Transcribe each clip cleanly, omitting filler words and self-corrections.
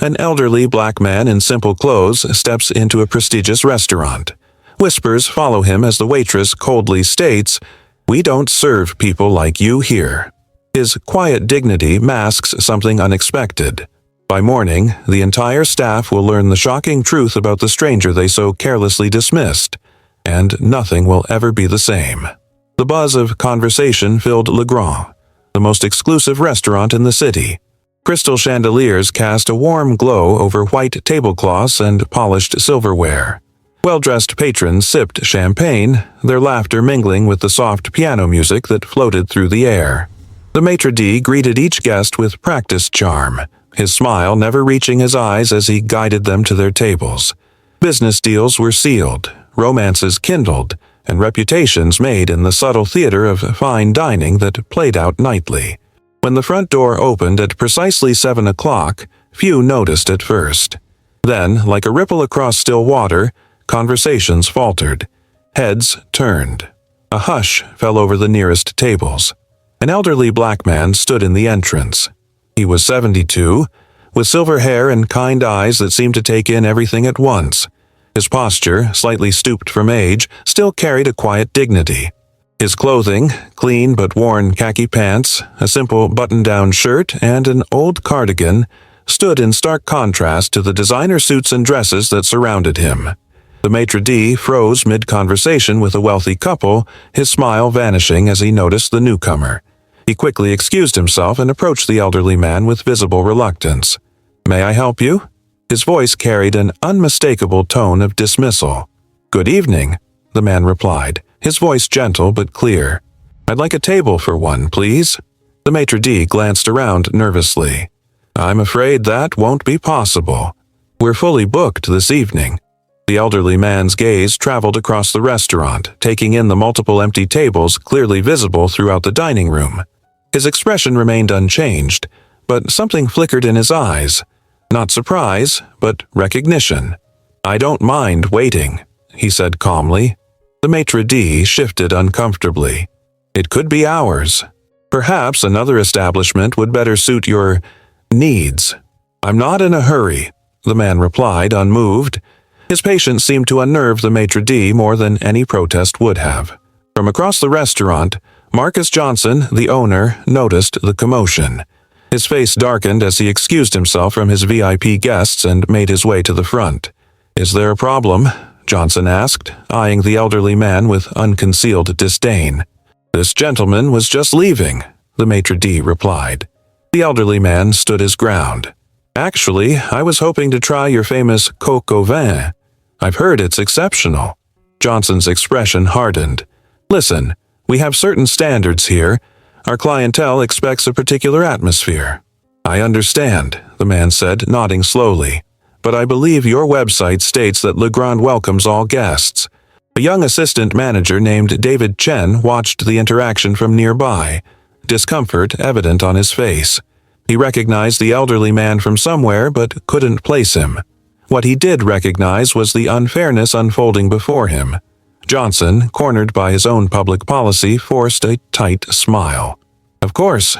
An elderly black man in simple clothes steps into a prestigious restaurant. Whispers follow him as the waitress coldly states, "We don't serve people like you here." His quiet dignity masks something unexpected. By morning, the entire staff will learn the shocking truth about the stranger they so carelessly dismissed, and nothing will ever be the same. The buzz of conversation filled Le Grand, the most exclusive restaurant in the city. Crystal chandeliers cast a warm glow over white tablecloths and polished silverware. Well-dressed patrons sipped champagne, their laughter mingling with the soft piano music that floated through the air. The maitre d' greeted each guest with practiced charm, his smile never reaching his eyes as he guided them to their tables. Business deals were sealed, romances kindled, and reputations made in the subtle theater of fine dining that played out nightly. When the front door opened at precisely 7 o'clock, few noticed at first. Then, like a ripple across still water, conversations faltered. Heads turned. A hush fell over the nearest tables. An elderly black man stood in the entrance. He was 72, with silver hair and kind eyes that seemed to take in everything at once. His posture, slightly stooped from age, still carried a quiet dignity. His clothing, clean but worn khaki pants, a simple button-down shirt, and an old cardigan, stood in stark contrast to the designer suits and dresses that surrounded him. The maitre d' froze mid-conversation with a wealthy couple, his smile vanishing as he noticed the newcomer. He quickly excused himself and approached the elderly man with visible reluctance. "May I help you?" His voice carried an unmistakable tone of dismissal. "Good evening," the man replied, his voice gentle but clear. "I'd like a table for one, please." The maitre d' glanced around nervously. "I'm afraid that won't be possible. We're fully booked this evening." The elderly man's gaze traveled across the restaurant, taking in the multiple empty tables clearly visible throughout the dining room. His expression remained unchanged, but something flickered in his eyes. Not surprise, but recognition. "I don't mind waiting," he said calmly. The maitre d' shifted uncomfortably. "It could be hours. Perhaps another establishment would better suit your needs." "I'm not in a hurry," the man replied, unmoved. His patience seemed to unnerve the maitre d' more than any protest would have. From across the restaurant, Marcus Johnson, the owner, noticed the commotion. His face darkened as he excused himself from his VIP guests and made his way to the front. "Is there a problem?" Johnson asked, eyeing the elderly man with unconcealed disdain. "This gentleman was just leaving," the maitre d' replied. The elderly man stood his ground. "Actually, I was hoping to try your famous coq au vin. I've heard it's exceptional." Johnson's expression hardened. "Listen, we have certain standards here. Our clientele expects a particular atmosphere." "I understand," the man said, nodding slowly. "But I believe your website states that Le Grand welcomes all guests." A young assistant manager named David Chen watched the interaction from nearby, discomfort evident on his face. He recognized the elderly man from somewhere but couldn't place him. What he did recognize was the unfairness unfolding before him. Johnson, cornered by his own public policy, forced a tight smile. "Of course.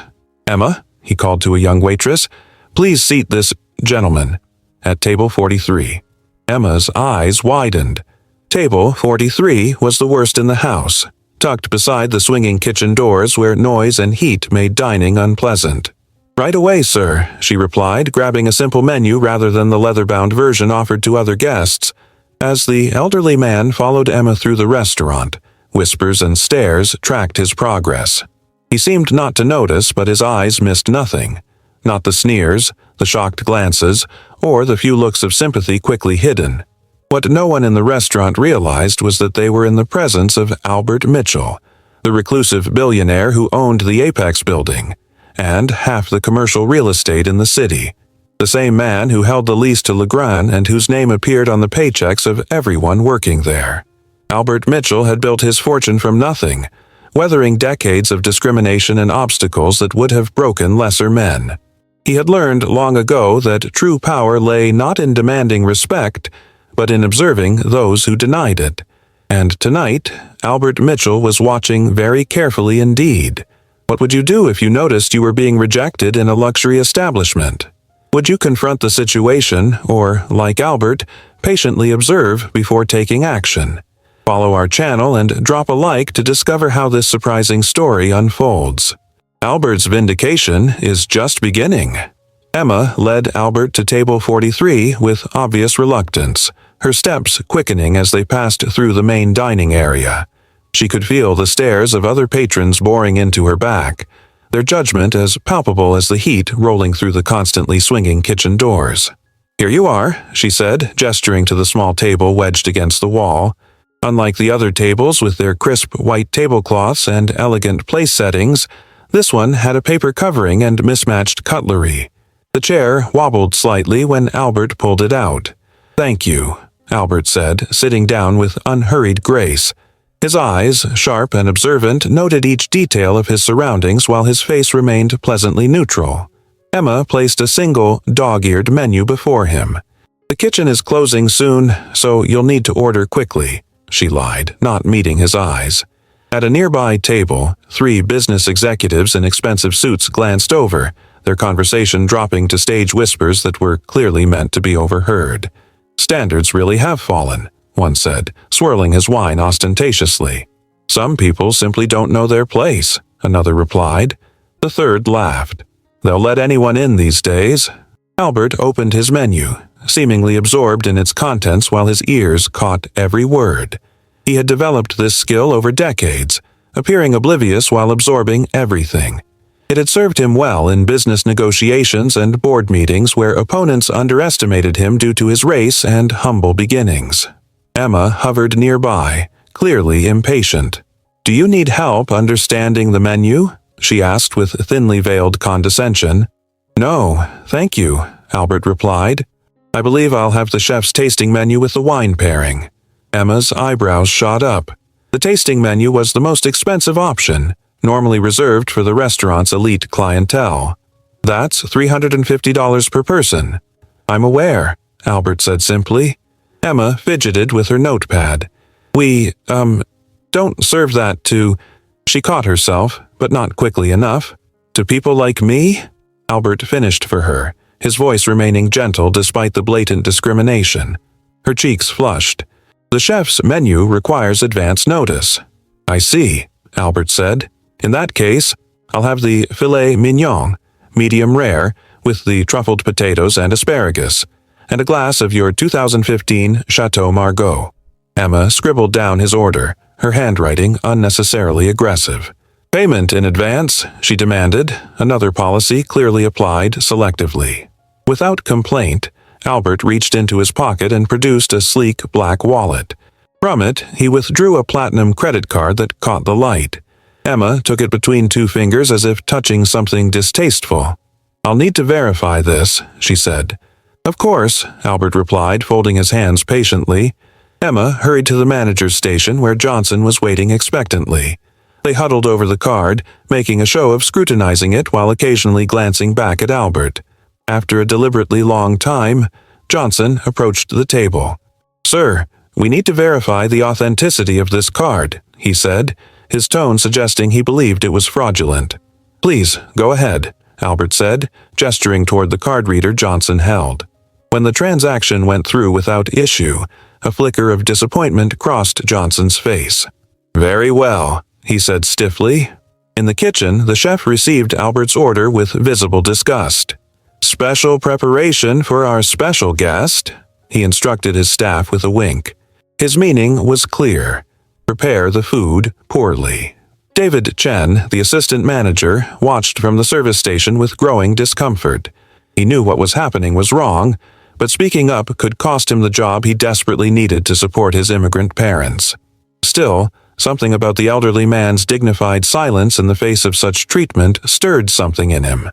Emma," he called to a young waitress, "please seat this gentleman at table 43. Emma's eyes widened. Table 43 was the worst in the house, tucked beside the swinging kitchen doors where noise and heat made dining unpleasant. "Right away, sir," she replied, grabbing a simple menu rather than the leather-bound version offered to other guests. As the elderly man followed Emma through the restaurant, whispers and stares tracked his progress. He seemed not to notice, but his eyes missed nothing. Not the sneers, the shocked glances, or the few looks of sympathy quickly hidden. What no one in the restaurant realized was that they were in the presence of Albert Mitchell, the reclusive billionaire who owned the Apex building, and half the commercial real estate in the city. The same man who held the lease to Le Grand and whose name appeared on the paychecks of everyone working there. Albert Mitchell had built his fortune from nothing, weathering decades of discrimination and obstacles that would have broken lesser men. He had learned long ago that true power lay not in demanding respect, but in observing those who denied it. And tonight, Albert Mitchell was watching very carefully indeed. What would you do if you noticed you were being rejected in a luxury establishment? Would you confront the situation or, like Albert, patiently observe before taking action? Follow our channel and drop a like to discover how this surprising story unfolds. Albert's vindication is just beginning. Emma led Albert to table 43 with obvious reluctance, her steps quickening as they passed through the main dining area. She could feel the stares of other patrons boring into her back, their judgment as palpable as the heat rolling through the constantly swinging kitchen doors. "Here you are," she said, gesturing to the small table wedged against the wall. Unlike the other tables with their crisp white tablecloths and elegant place settings, this one had a paper covering and mismatched cutlery. The chair wobbled slightly when Albert pulled it out. "Thank you," Albert said, sitting down with unhurried grace. His eyes, sharp and observant, noted each detail of his surroundings while his face remained pleasantly neutral. Emma placed a single, dog-eared menu before him. "The kitchen is closing soon, so you'll need to order quickly," she lied, not meeting his eyes. At a nearby table, 3 business executives in expensive suits glanced over, their conversation dropping to stage whispers that were clearly meant to be overheard. "Standards really have fallen," one said, swirling his wine ostentatiously. "Some people simply don't know their place," another replied. The third laughed. "They'll let anyone in these days." Albert opened his menu, seemingly absorbed in its contents while his ears caught every word. He had developed this skill over decades, appearing oblivious while absorbing everything. It had served him well in business negotiations and board meetings where opponents underestimated him due to his race and humble beginnings. Emma hovered nearby, clearly impatient. "Do you need help understanding the menu?" she asked with thinly veiled condescension. "No, thank you," Albert replied. "I believe I'll have the chef's tasting menu with the wine pairing." Emma's eyebrows shot up. The tasting menu was the most expensive option, normally reserved for the restaurant's elite clientele. "That's $350 per person." "I'm aware," Albert said simply. Emma fidgeted with her notepad. "We, don't serve that to—" She caught herself, but not quickly enough. "To people like me?" Albert finished for her, his voice remaining gentle despite the blatant discrimination. Her cheeks flushed. "The chef's menu requires advance notice." "I see," Albert said. "In that case, I'll have the filet mignon, medium rare, with the truffled potatoes and asparagus, and a glass of your 2015 Chateau Margaux." Emma scribbled down his order, her handwriting unnecessarily aggressive. "Payment in advance," she demanded, another policy clearly applied selectively. Without complaint, Albert reached into his pocket and produced a sleek black wallet. From it, he withdrew a platinum credit card that caught the light. Emma took it between 2 fingers as if touching something distasteful. "I'll need to verify this," she said. "Of course," Albert replied, folding his hands patiently. Emma hurried to the manager's station where Johnson was waiting expectantly. They huddled over the card, making a show of scrutinizing it while occasionally glancing back at Albert. After a deliberately long time, Johnson approached the table. "Sir, we need to verify the authenticity of this card," he said, his tone suggesting he believed it was fraudulent. "Please, go ahead," Albert said, gesturing toward the card reader Johnson held. When the transaction went through without issue, a flicker of disappointment crossed Johnson's face. "Very well," he said stiffly. In the kitchen, the chef received Albert's order with visible disgust. "Special preparation for our special guest," he instructed his staff with a wink. His meaning was clear. Prepare the food poorly. David Chen, the assistant manager, watched from the service station with growing discomfort. He knew what was happening was wrong, but speaking up could cost him the job he desperately needed to support his immigrant parents. Still, something about the elderly man's dignified silence in the face of such treatment stirred something in him.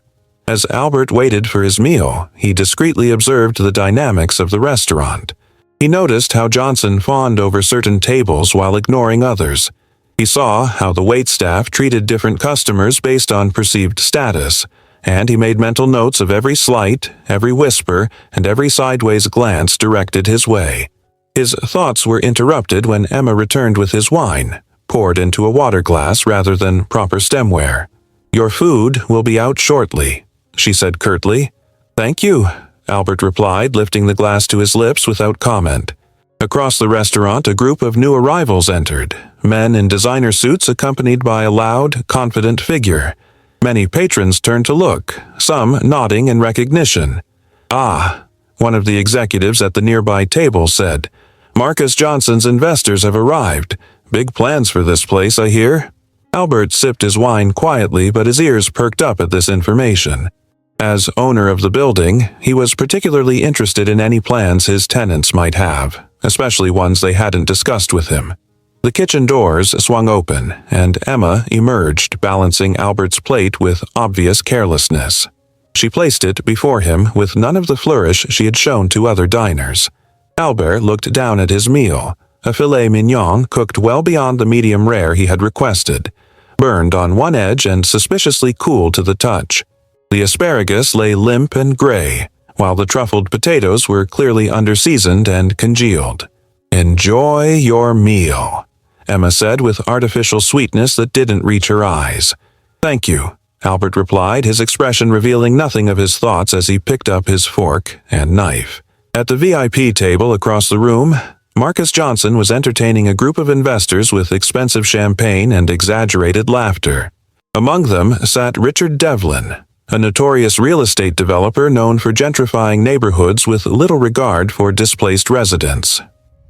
As Albert waited for his meal, he discreetly observed the dynamics of the restaurant. He noticed how Johnson fawned over certain tables while ignoring others. He saw how the waitstaff treated different customers based on perceived status, and he made mental notes of every slight, every whisper, and every sideways glance directed his way. His thoughts were interrupted when Emma returned with his wine, poured into a water glass rather than proper stemware. "Your food will be out shortly," she said curtly. "Thank you," Albert replied, lifting the glass to his lips without comment. Across the restaurant, a group of new arrivals entered, men in designer suits accompanied by a loud, confident figure. Many patrons turned to look, some nodding in recognition. "Ah," one of the executives at the nearby table said. "Marcus Johnson's investors have arrived. Big plans for this place, I hear." Albert sipped his wine quietly, but his ears perked up at this information. As owner of the building, he was particularly interested in any plans his tenants might have, especially ones they hadn't discussed with him. The kitchen doors swung open, and Emma emerged, balancing Albert's plate with obvious carelessness. She placed it before him with none of the flourish she had shown to other diners. Albert looked down at his meal, a filet mignon cooked well beyond the medium rare he had requested, burned on one edge and suspiciously cool to the touch. The asparagus lay limp and gray, while the truffled potatoes were clearly underseasoned and congealed. "Enjoy your meal," Emma said with artificial sweetness that didn't reach her eyes. "Thank you," Albert replied, his expression revealing nothing of his thoughts as he picked up his fork and knife. At the VIP table across the room, Marcus Johnson was entertaining a group of investors with expensive champagne and exaggerated laughter. Among them sat Richard Devlin, a notorious real estate developer known for gentrifying neighborhoods with little regard for displaced residents.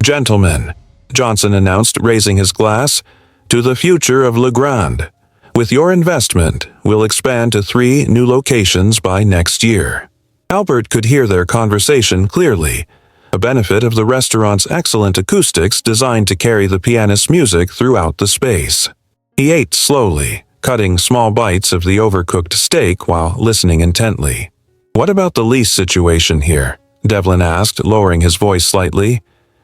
"Gentlemen," Johnson announced, raising his glass, "to the future of Legrand. With your investment, we'll expand to 3 new locations by next year." Albert could hear their conversation clearly, a benefit of the restaurant's excellent acoustics designed to carry the pianist's music throughout the space. He ate slowly, cutting small bites of the overcooked steak while listening intently. "What about the lease situation here?" Devlin asked, lowering his voice slightly.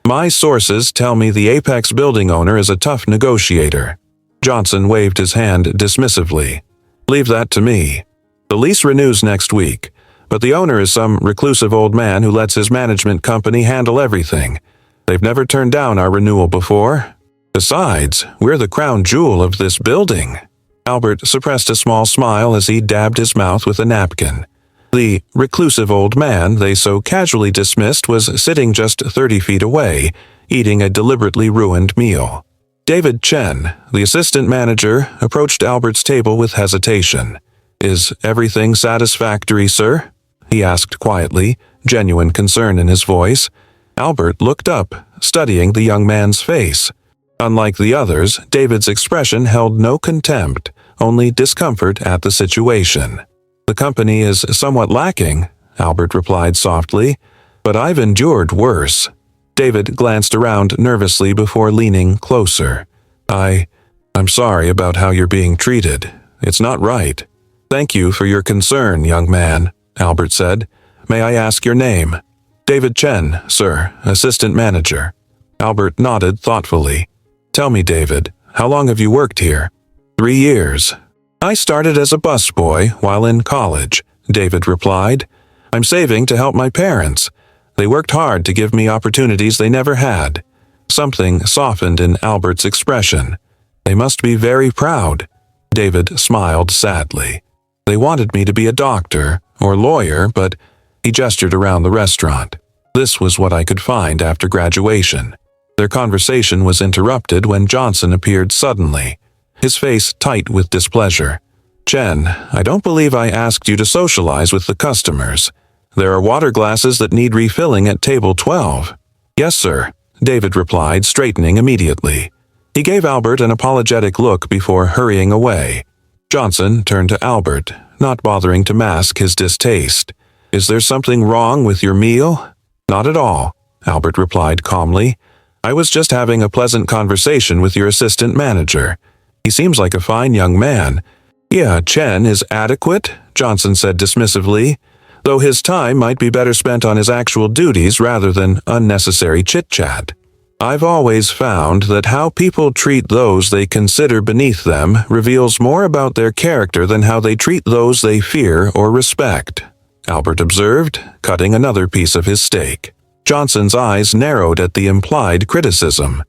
"My sources tell me the Apex building owner is a tough negotiator." Johnson waved his hand dismissively. "Leave that to me. The lease renews next week, but the owner is some reclusive old man who lets his management company handle everything. They've never turned down our renewal before. Besides, we're the crown jewel of this building." Albert suppressed a small smile as he dabbed his mouth with a napkin. The reclusive old man they so casually dismissed was sitting just 30 feet away, eating a deliberately ruined meal. David Chen, the assistant manager, approached Albert's table with hesitation. "Is everything satisfactory, sir?" he asked quietly, genuine concern in his voice. Albert looked up, studying the young man's face. Unlike the others, David's expression held no contempt, only discomfort at the situation. "The company is somewhat lacking," Albert replied softly, "but I've endured worse." David glanced around nervously before leaning closer. I'm sorry about how you're being treated. It's not right." "Thank you for your concern, young man," Albert said. "May I ask your name?" "David Chen, sir, assistant manager." Albert nodded thoughtfully. "Tell me, David, how long have you worked here?" 3 years. "I started as a busboy while in college," David replied. "I'm saving to help my parents. They worked hard to give me opportunities they never had." Something softened in Albert's expression. "They must be very proud." David smiled sadly. "They wanted me to be a doctor or lawyer, but..." He gestured around the restaurant. "This was what I could find after graduation." Their conversation was interrupted when Johnson appeared suddenly, his face tight with displeasure. "Chen, I don't believe I asked you to socialize with the customers. There are water glasses that need refilling at table 12. "Yes, sir," David replied, straightening immediately. He gave Albert an apologetic look before hurrying away. Johnson turned to Albert, not bothering to mask his distaste. "Is there something wrong with your meal?" "Not at all," Albert replied calmly. "I was just having a pleasant conversation with your assistant manager. He seems like a fine young man." "Yeah, Chen is adequate," Johnson said dismissively, "though his time might be better spent on his actual duties rather than unnecessary chit-chat. I've always found that how people treat those they consider beneath them reveals more about their character than how they treat those they fear or respect," Albert observed, cutting another piece of his steak. Johnson's eyes narrowed at the implied criticism.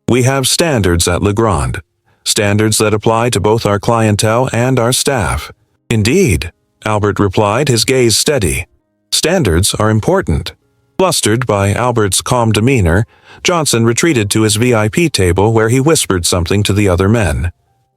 "We have standards at Legrand. Standards that apply to both our clientele and our staff." "Indeed," Albert replied, his gaze steady. Standards are important. Flustered by Albert's calm demeanor, Johnson retreated to his VIP table where he whispered something to the other men.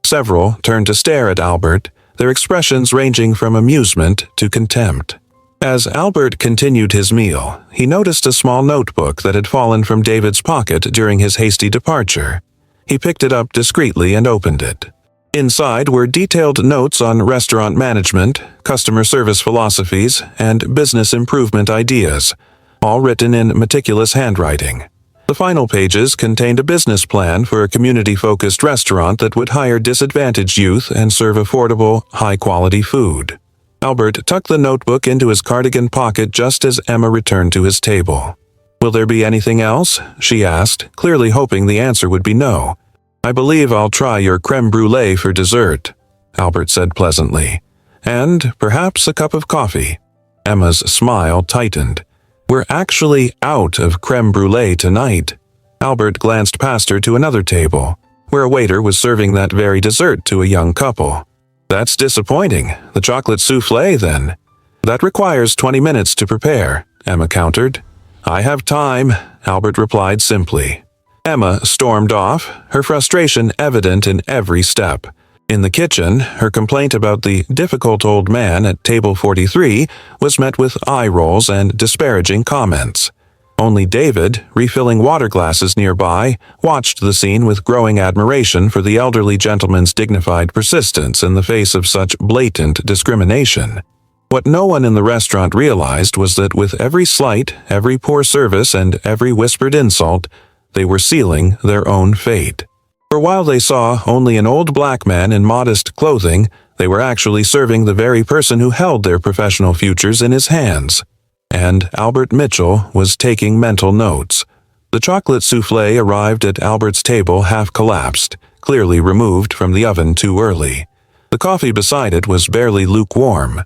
Several turned to stare at Albert, their expressions ranging from amusement to contempt. As Albert continued his meal, he noticed a small notebook that had fallen from David's pocket during his hasty departure. He picked it up discreetly and opened it. Inside were detailed notes on restaurant management, customer service philosophies, and business improvement ideas, all written in meticulous handwriting. The final pages contained a business plan for a community-focused restaurant that would hire disadvantaged youth and serve affordable, high-quality food. Albert tucked the notebook into his cardigan pocket just as Emma returned to his table. "Will there be anything else?" she asked, clearly hoping the answer would be no. "I believe I'll try your crème brûlée for dessert," Albert said pleasantly. "And perhaps a cup of coffee." Emma's smile tightened. "We're actually out of crème brûlée tonight." Albert glanced past her to another table, where a waiter was serving that very dessert to a young couple. "That's disappointing. The chocolate soufflé, then." "That requires 20 minutes to prepare," Emma countered. "I have time," Albert replied simply. Emma stormed off, her frustration evident in every step. In the kitchen, her complaint about the difficult old man at table 43 was met with eye rolls and disparaging comments. Only David, refilling water glasses nearby, watched the scene with growing admiration for the elderly gentleman's dignified persistence in the face of such blatant discrimination. What no one in the restaurant realized was that with every slight, every poor service, and every whispered insult, they were sealing their own fate. For while they saw only an old black man in modest clothing, they were actually serving the very person who held their professional futures in his hands. And Albert Mitchell was taking mental notes. The chocolate soufflé arrived at Albert's table half-collapsed, clearly removed from the oven too early. The coffee beside it was barely lukewarm.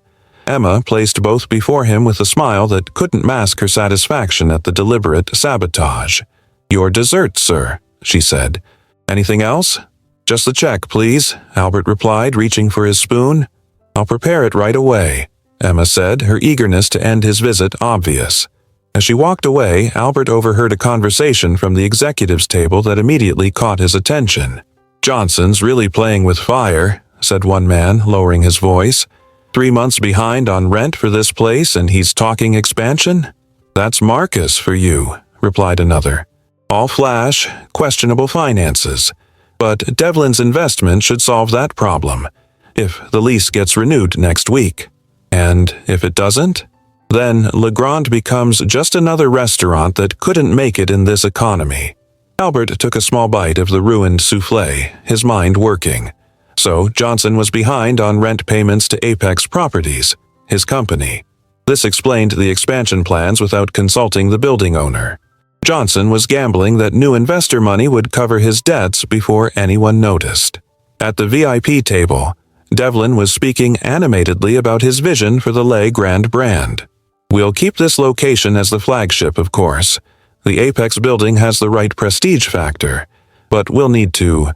Emma placed both before him with a smile that couldn't mask her satisfaction at the deliberate sabotage. "Your dessert, sir," she said. "Anything else?" "Just the check, please," Albert replied, reaching for his spoon. "I'll prepare it right away," Emma said, her eagerness to end his visit obvious. As she walked away, Albert overheard a conversation from the executives' table that immediately caught his attention. "Johnson's really playing with fire," said one man, lowering his voice. 3 months behind on rent for this place and he's talking expansion? "That's Marcus for you," replied another. "All flash, questionable finances. But Devlin's investment should solve that problem, if the lease gets renewed next week. And if it doesn't, then Legrand becomes just another restaurant that couldn't make it in this economy." Albert took a small bite of the ruined soufflé, his mind working. So Johnson was behind on rent payments to Apex Properties, his company. This explained the expansion plans without consulting the building owner. Johnson was gambling that new investor money would cover his debts before anyone noticed. At the VIP table, Devlin was speaking animatedly about his vision for the Le Grand brand. "We'll keep this location as the flagship, of course. The Apex building has the right prestige factor, but we'll need to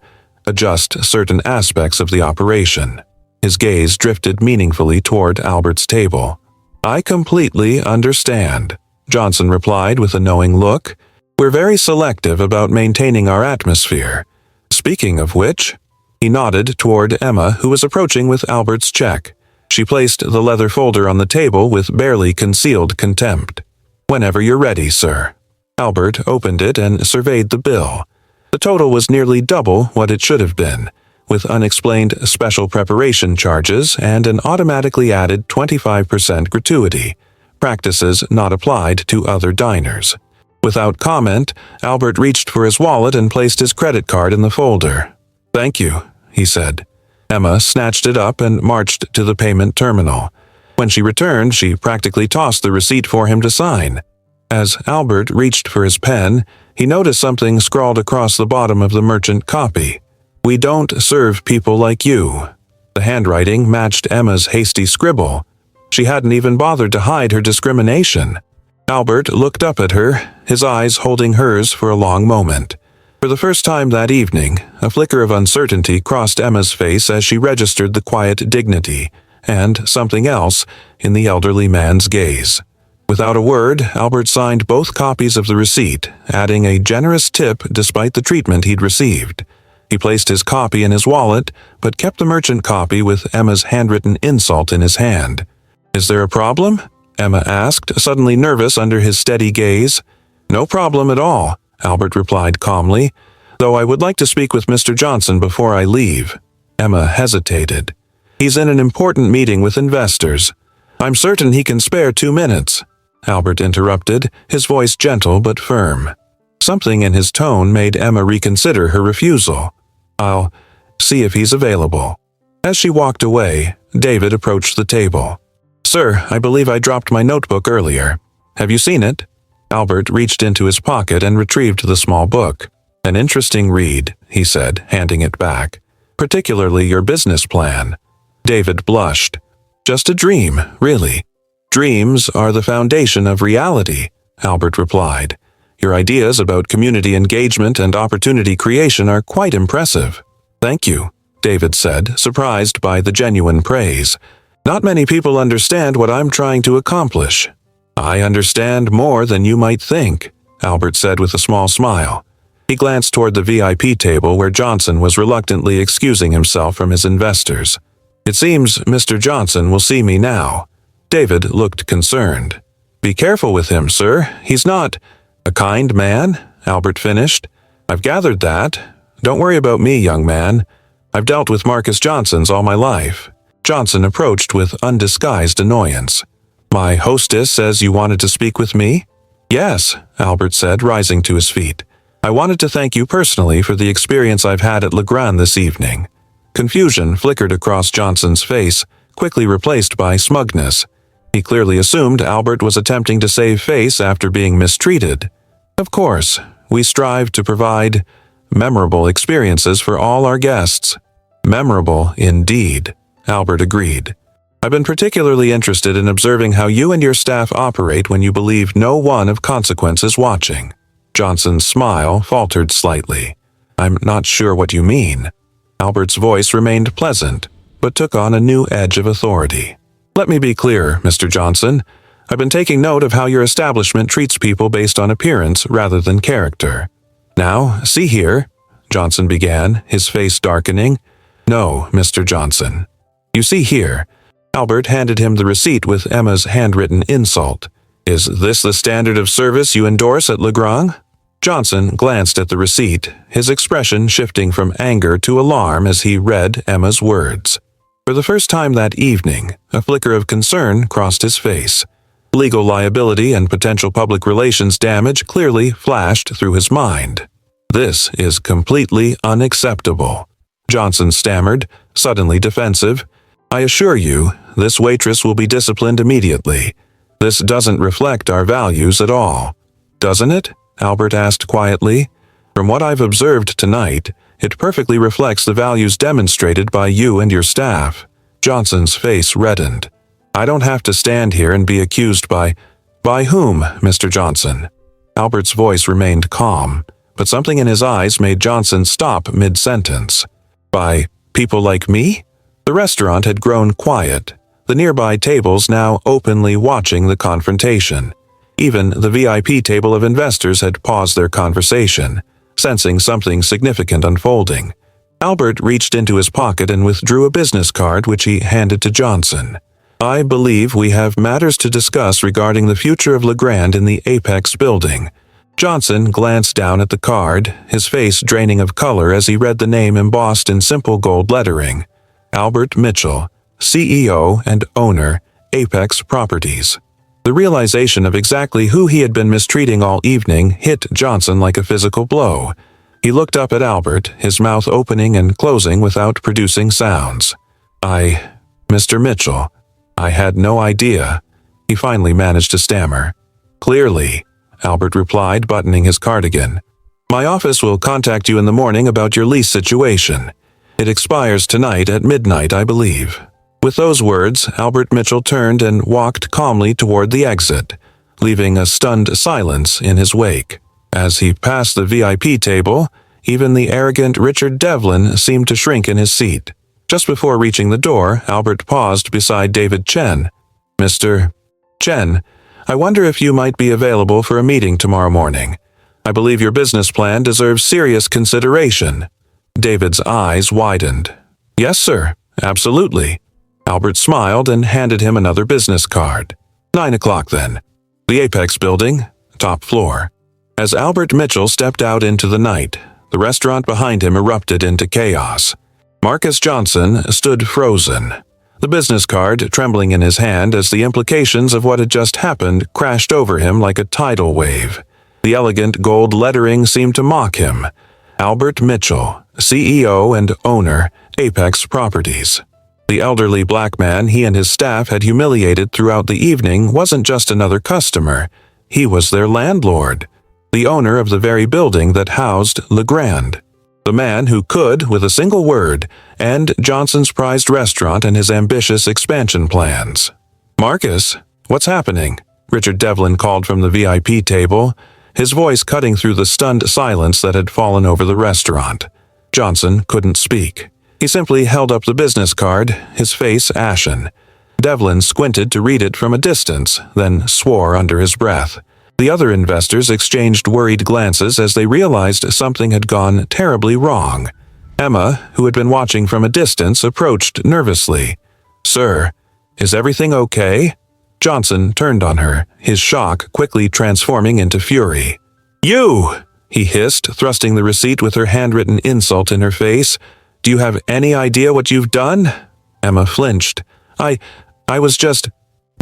adjust certain aspects of the operation." His gaze drifted meaningfully toward Albert's table. "I completely understand," Johnson replied with a knowing look. "We're very selective about maintaining our atmosphere. Speaking of which," he nodded toward Emma, who was approaching with Albert's check. She placed the leather folder on the table with barely concealed contempt. "Whenever you're ready, sir." Albert opened it and surveyed the bill. The total was nearly double what it should have been, with unexplained special preparation charges and an automatically added 25% gratuity, practices not applied to other diners. Without comment, Albert reached for his wallet and placed his credit card in the folder. "Thank you," he said. Emma snatched it up and marched to the payment terminal. When she returned, she practically tossed the receipt for him to sign. As Albert reached for his pen, he noticed something scrawled across the bottom of the merchant copy. "We don't serve people like you." The handwriting matched Emma's hasty scribble. She hadn't even bothered to hide her discrimination. Albert looked up at her, his eyes holding hers for a long moment. For the first time that evening, a flicker of uncertainty crossed Emma's face as she registered the quiet dignity and something else in the elderly man's gaze. Without a word, Albert signed both copies of the receipt, adding a generous tip despite the treatment he'd received. He placed his copy in his wallet, but kept the merchant copy with Emma's handwritten insult in his hand. "Is there a problem?" Emma asked, suddenly nervous under his steady gaze. "No problem at all," Albert replied calmly, "though I would like to speak with Mr. Johnson before I leave." Emma hesitated. "He's in an important meeting with investors. I'm certain he can spare 2 minutes." Albert interrupted, his voice gentle but firm. Something in his tone made Emma reconsider her refusal. "I'll see if he's available." As she walked away, David approached the table. "Sir, I believe I dropped my notebook earlier. Have you seen it?" Albert reached into his pocket and retrieved the small book. "An interesting read," he said, handing it back. "Particularly your business plan." David blushed. "Just a dream, really." "Dreams are the foundation of reality," Albert replied. "Your ideas about community engagement and opportunity creation are quite impressive." "Thank you," David said, surprised by the genuine praise. "Not many people understand what I'm trying to accomplish." "I understand more than you might think," Albert said with a small smile. He glanced toward the VIP table where Johnson was reluctantly excusing himself from his investors. "It seems Mr. Johnson will see me now." David looked concerned. "Be careful with him, sir. He's not—" "A kind man," Albert finished. "I've gathered that. Don't worry about me, young man. I've dealt with Marcus Johnsons all my life." Johnson approached with undisguised annoyance. "My hostess says you wanted to speak with me?" "Yes," Albert said, rising to his feet. "I wanted to thank you personally for the experience I've had at Legrand this evening." Confusion flickered across Johnson's face, quickly replaced by smugness. He clearly assumed Albert was attempting to save face after being mistreated. "Of course, we strive to provide memorable experiences for all our guests." "Memorable indeed," Albert agreed. "I've been particularly interested in observing how you and your staff operate when you believe no one of consequence is watching." Johnson's smile faltered slightly. "I'm not sure what you mean." Albert's voice remained pleasant, but took on a new edge of authority. "Let me be clear, Mr. Johnson. I've been taking note of how your establishment treats people based on appearance rather than character. Now, see here," Johnson began, his face darkening. "No, Mr. Johnson. You see here." Albert handed him the receipt with Emma's handwritten insult. "Is this the standard of service you endorse at Legrand?" Johnson glanced at the receipt, his expression shifting from anger to alarm as he read Emma's words. For the first time that evening, a flicker of concern crossed his face. Legal liability and potential public relations damage clearly flashed through his mind. "This is completely unacceptable," Johnson stammered, suddenly defensive. "I assure you, this waitress will be disciplined immediately. This doesn't reflect our values at all." "Doesn't it?" Albert asked quietly. "From what I've observed tonight, it perfectly reflects the values demonstrated by you and your staff." Johnson's face reddened. "I don't have to stand here and be accused by whom, Mr. Johnson?" Albert's voice remained calm, but something in his eyes made Johnson stop mid-sentence. "By people like me?" The restaurant had grown quiet, the nearby tables now openly watching the confrontation. Even the VIP table of investors had paused their conversation, sensing something significant unfolding. Albert reached into his pocket and withdrew a business card which he handed to Johnson. "I believe we have matters to discuss regarding the future of Legrand in the Apex building." Johnson glanced down at the card, his face draining of color as he read the name embossed in simple gold lettering. Albert Mitchell, CEO and owner, Apex Properties. The realization of exactly who he had been mistreating all evening hit Johnson like a physical blow. He looked up at Albert, his mouth opening and closing without producing sounds. Mr. Mitchell, I had no idea," he finally managed to stammer. "Clearly," Albert replied, buttoning his cardigan. "My office will contact you in the morning about your lease situation. It expires tonight at midnight, I believe." With those words, Albert Mitchell turned and walked calmly toward the exit, leaving a stunned silence in his wake. As he passed the VIP table, even the arrogant Richard Devlin seemed to shrink in his seat. Just before reaching the door, Albert paused beside David Chen. "Mr. Chen, I wonder if you might be available for a meeting tomorrow morning. I believe your business plan deserves serious consideration." David's eyes widened. "Yes, sir. Absolutely." Albert smiled and handed him another business card. 9 o'clock then. The Apex building, top floor. As Albert Mitchell stepped out into the night, the restaurant behind him erupted into chaos. Marcus Johnson stood frozen, the business card trembling in his hand as the implications of what had just happened crashed over him like a tidal wave. The elegant gold lettering seemed to mock him. Albert Mitchell, CEO and owner, Apex Properties. The elderly black man he and his staff had humiliated throughout the evening wasn't just another customer. He was their landlord, the owner of the very building that housed LeGrand. The man who could, with a single word, end Johnson's prized restaurant and his ambitious expansion plans. "Marcus, what's happening?" Richard Devlin called from the VIP table, his voice cutting through the stunned silence that had fallen over the restaurant. Johnson couldn't speak. He simply held up the business card, his face ashen. Devlin squinted to read it from a distance, then swore under his breath. The other investors exchanged worried glances as they realized something had gone terribly wrong. Emma, who had been watching from a distance, approached nervously. "Sir, is everything okay?" Johnson turned on her, his shock quickly transforming into fury. "You!" he hissed, thrusting the receipt with her handwritten insult in her face. "Do you have any idea what you've done?" Emma flinched. I was just...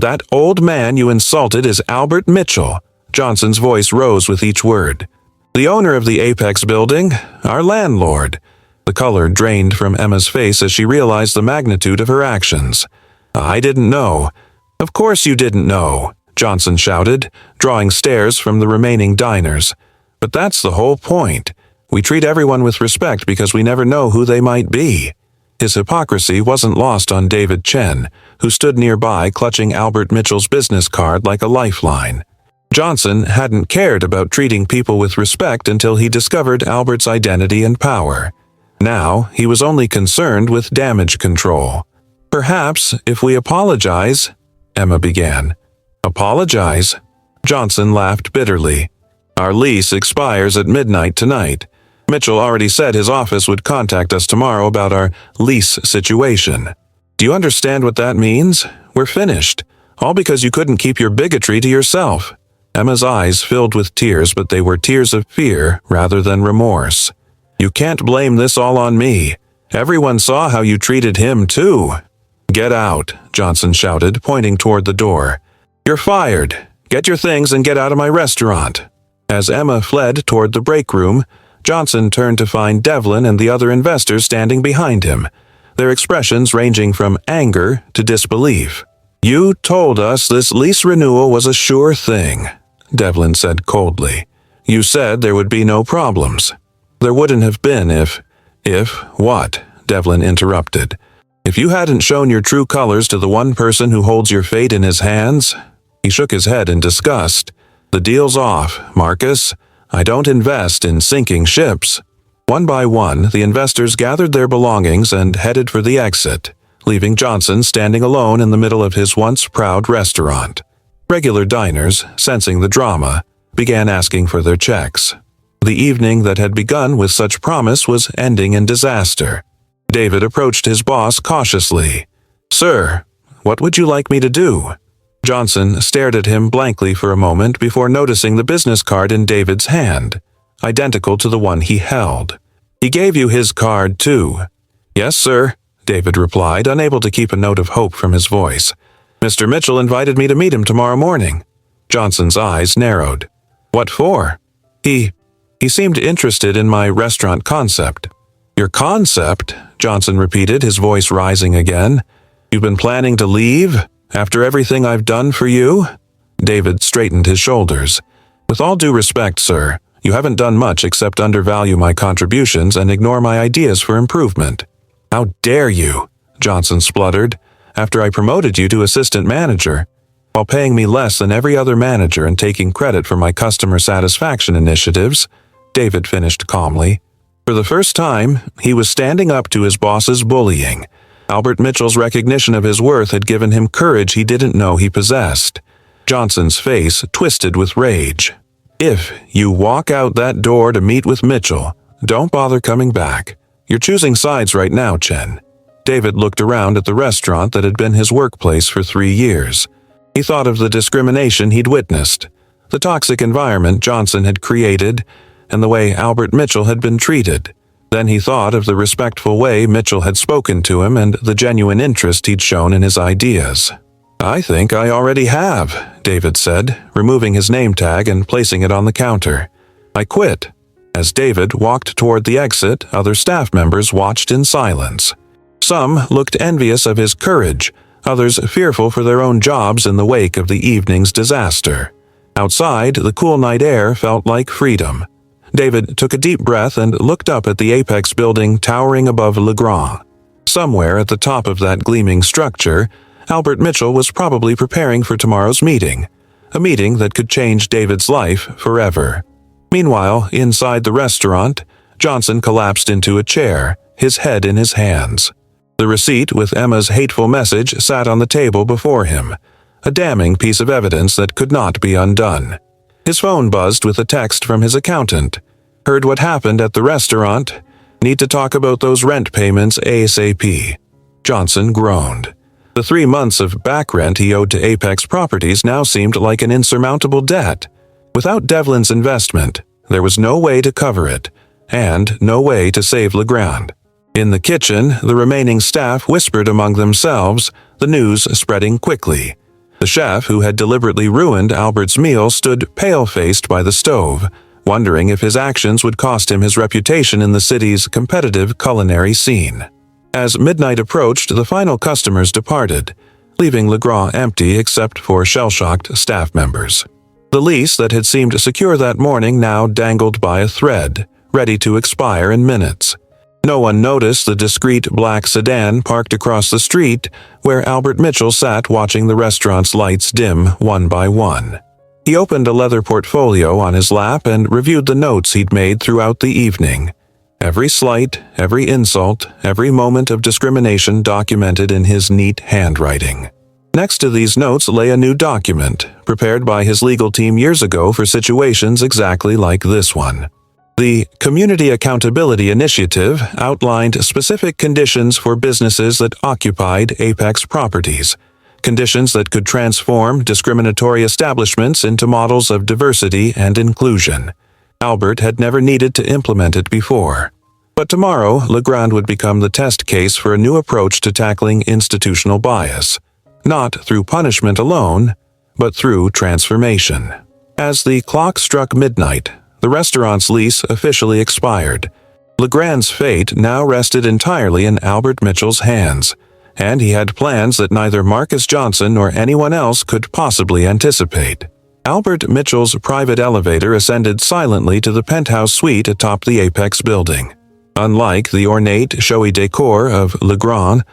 That old man you insulted is Albert Mitchell." Johnson's voice rose with each word. "The owner of the Apex building, our landlord." The color drained from Emma's face as she realized the magnitude of her actions. "I didn't know." "Of course you didn't know," Johnson shouted, drawing stares from the remaining diners. "But that's the whole point. We treat everyone with respect because we never know who they might be." His hypocrisy wasn't lost on David Chen, who stood nearby clutching Albert Mitchell's business card like a lifeline. Johnson hadn't cared about treating people with respect until he discovered Albert's identity and power. Now, he was only concerned with damage control. "Perhaps, if we apologize," Emma began. "Apologize?" Johnson laughed bitterly. "Our lease expires at midnight tonight. Mitchell already said his office would contact us tomorrow about our lease situation. Do you understand what that means? We're finished. All because you couldn't keep your bigotry to yourself." Emma's eyes filled with tears, but they were tears of fear rather than remorse. "You can't blame this all on me. Everyone saw how you treated him, too." "Get out," Johnson shouted, pointing toward the door. "You're fired. Get your things and get out of my restaurant." As Emma fled toward the break room, Johnson turned to find Devlin and the other investors standing behind him, their expressions ranging from anger to disbelief. "You told us this lease renewal was a sure thing," Devlin said coldly. "You said there would be no problems." "There wouldn't have been if..." "If what?" Devlin interrupted. "If you hadn't shown your true colors to the one person who holds your fate in his hands." He shook his head in disgust. "The deal's off, Marcus. I don't invest in sinking ships." One by one, the investors gathered their belongings and headed for the exit, leaving Johnson standing alone in the middle of his once proud restaurant. Regular diners, sensing the drama, began asking for their checks. The evening that had begun with such promise was ending in disaster. David approached his boss cautiously. "Sir, what would you like me to do?" Johnson stared at him blankly for a moment before noticing the business card in David's hand, identical to the one he held. "He gave you his card, too." "Yes, sir," David replied, unable to keep a note of hope from his voice. "Mr. Mitchell invited me to meet him tomorrow morning." Johnson's eyes narrowed. "What for?" He seemed interested in my restaurant concept." "Your concept?" Johnson repeated, his voice rising again. "You've been planning to leave? After everything I've done for you?" David straightened his shoulders. "With all due respect, sir, you haven't done much except undervalue my contributions and ignore my ideas for improvement." "How dare you?" Johnson spluttered. "After I promoted you to assistant manager, while paying me less than every other manager and taking credit for my customer satisfaction initiatives," David finished calmly. For the first time, he was standing up to his boss's bullying. Albert Mitchell's recognition of his worth had given him courage he didn't know he possessed. Johnson's face twisted with rage. "If you walk out that door to meet with Mitchell, don't bother coming back. You're choosing sides right now, Chen." David looked around at the restaurant that had been his workplace for 3 years. He thought of the discrimination he'd witnessed, the toxic environment Johnson had created, and the way Albert Mitchell had been treated. Then he thought of the respectful way Mitchell had spoken to him and the genuine interest he'd shown in his ideas. "I think I already have," David said, removing his name tag and placing it on the counter. "I quit." As David walked toward the exit, other staff members watched in silence. Some looked envious of his courage, others fearful for their own jobs in the wake of the evening's disaster. Outside, the cool night air felt like freedom. David took a deep breath and looked up at the Apex building towering above Le Grand. Somewhere at the top of that gleaming structure, Albert Mitchell was probably preparing for tomorrow's meeting, a meeting that could change David's life forever. Meanwhile, inside the restaurant, Johnson collapsed into a chair, his head in his hands. The receipt with Emma's hateful message sat on the table before him, a damning piece of evidence that could not be undone. His phone buzzed with a text from his accountant. "Heard what happened at the restaurant. Need to talk about those rent payments ASAP." Johnson groaned. The 3 months of back rent he owed to Apex Properties now seemed like an insurmountable debt. Without Devlin's investment, there was no way to cover it, and no way to save Legrand. In the kitchen, the remaining staff whispered among themselves, the news spreading quickly. The chef who had deliberately ruined Albert's meal stood pale-faced by the stove, wondering if his actions would cost him his reputation in the city's competitive culinary scene. As midnight approached, the final customers departed, leaving Le Grand empty except for shell-shocked staff members. The lease that had seemed secure that morning now dangled by a thread, ready to expire in minutes. No one noticed the discreet black sedan parked across the street where Albert Mitchell sat watching the restaurant's lights dim one by one. He opened a leather portfolio on his lap and reviewed the notes he'd made throughout the evening. Every slight, every insult, every moment of discrimination documented in his neat handwriting. Next to these notes lay a new document, prepared by his legal team years ago for situations exactly like this one. The Community Accountability Initiative outlined specific conditions for businesses that occupied Apex Properties, conditions that could transform discriminatory establishments into models of diversity and inclusion. Albert had never needed to implement it before. But tomorrow, Legrand would become the test case for a new approach to tackling institutional bias, not through punishment alone, but through transformation. As the clock struck midnight, the restaurant's lease officially expired. Legrand's fate now rested entirely in Albert Mitchell's hands, and he had plans that neither Marcus Johnson nor anyone else could possibly anticipate. Albert Mitchell's private elevator ascended silently to the penthouse suite atop the Apex building. Unlike the ornate, showy decor of Legrand,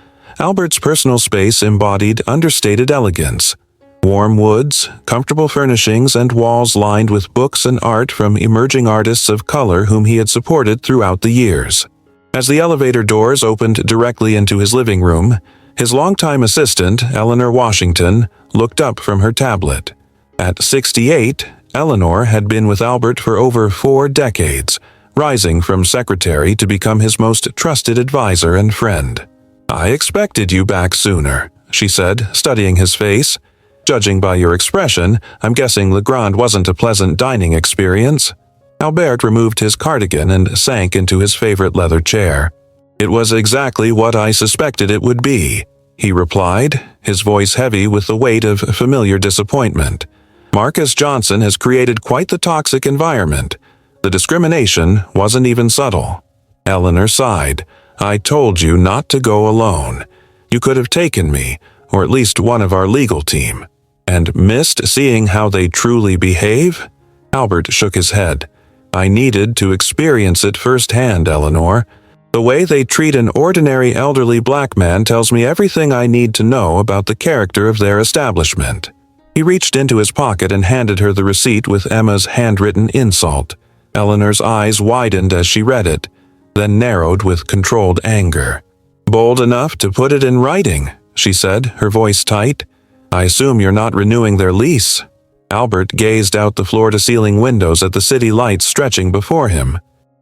Albert's personal space embodied understated elegance. Warm woods, comfortable furnishings, and walls lined with books and art from emerging artists of color whom he had supported throughout the years. As the elevator doors opened directly into his living room, his longtime assistant, Eleanor Washington, looked up from her tablet. At 68, Eleanor had been with Albert for over 4 decades, rising from secretary to become his most trusted advisor and friend. "I expected you back sooner," she said, studying his face. "Judging by your expression, I'm guessing Legrand wasn't a pleasant dining experience." Albert removed his cardigan and sank into his favorite leather chair. "It was exactly what I suspected it would be," he replied, his voice heavy with the weight of familiar disappointment. "Marcus Johnson has created quite the toxic environment. The discrimination wasn't even subtle." Eleanor sighed. "I told you not to go alone. You could have taken me, or at least one of our legal team. And missed seeing how they truly behave?" Albert shook his head. "I needed to experience it firsthand, Eleanor. The way they treat an ordinary elderly black man tells me everything I need to know about the character of their establishment." He reached into his pocket and handed her the receipt with Emma's handwritten insult. Eleanor's eyes widened as she read it, then narrowed with controlled anger. "Bold enough to put it in writing," she said, her voice tight. I assume you're not renewing their lease. Albert gazed out the floor-to-ceiling windows at the city lights stretching before him.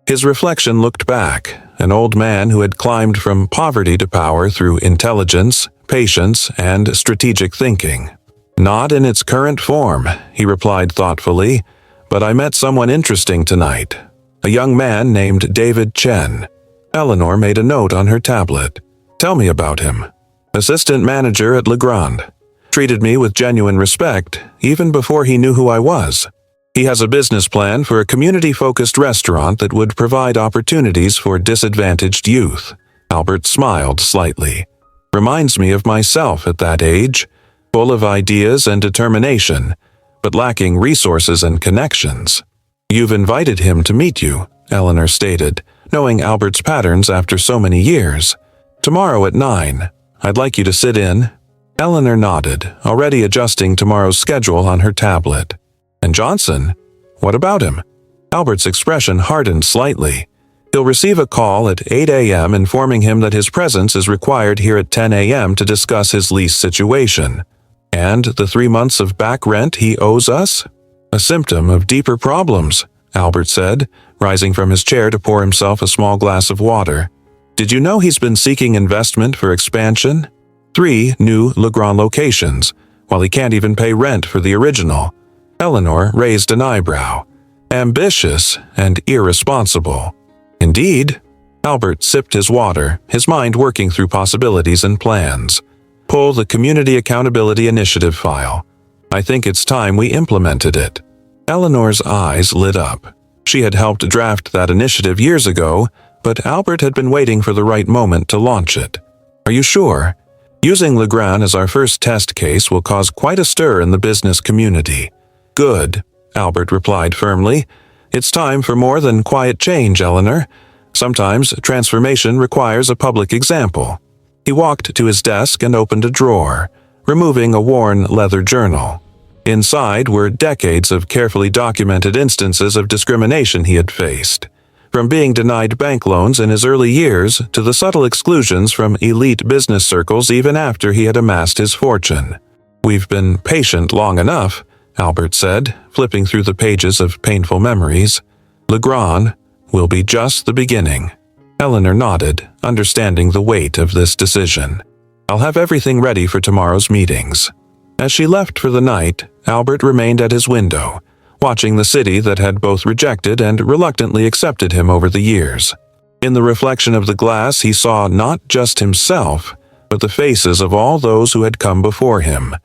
His reflection looked back, an old man who had climbed from poverty to power through intelligence, patience, and strategic thinking. Not in its current form, he replied thoughtfully, but I met someone interesting tonight. A young man named David Chen. Eleanor made a note on her tablet. Tell me about him. Assistant manager at Legrand. Treated me with genuine respect, even before he knew who I was. He has a business plan for a community-focused restaurant that would provide opportunities for disadvantaged youth. Albert smiled slightly. Reminds me of myself at that age, full of ideas and determination, but lacking resources and connections. You've invited him to meet you, Eleanor stated, knowing Albert's patterns after so many years. Tomorrow at 9. I'd like you to sit in. Eleanor nodded, already adjusting tomorrow's schedule on her tablet. And Johnson? What about him? Albert's expression hardened slightly. He'll receive a call at 8 a.m. informing him that his presence is required here at 10 a.m. to discuss his lease situation. And the 3 months of back rent he owes us? A symptom of deeper problems, Albert said, rising from his chair to pour himself a small glass of water. Did you know he's been seeking investment for expansion? 3 new Legrand locations, while he can't even pay rent for the original. Eleanor raised an eyebrow. Ambitious and irresponsible. Indeed. Albert sipped his water, his mind working through possibilities and plans. Pull the Community Accountability Initiative file. I think it's time we implemented it. Eleanor's eyes lit up. She had helped draft that initiative years ago, but Albert had been waiting for the right moment to launch it. Are you sure? Using Legrand as our first test case will cause quite a stir in the business community. Good, Albert replied firmly. It's time for more than quiet change, Eleanor. Sometimes transformation requires a public example. He walked to his desk and opened a drawer, removing a worn leather journal. Inside were decades of carefully documented instances of discrimination he had faced. From being denied bank loans in his early years to the subtle exclusions from elite business circles even after he had amassed his fortune. We've been patient long enough, Albert said, flipping through the pages of painful memories. Legrand will be just the beginning. Eleanor nodded, understanding the weight of this decision. I'll have everything ready for tomorrow's meetings. As she left for the night, Albert remained at his window, watching the city that had both rejected and reluctantly accepted him over the years. In the reflection of the glass, he saw not just himself, but the faces of all those who had come before him,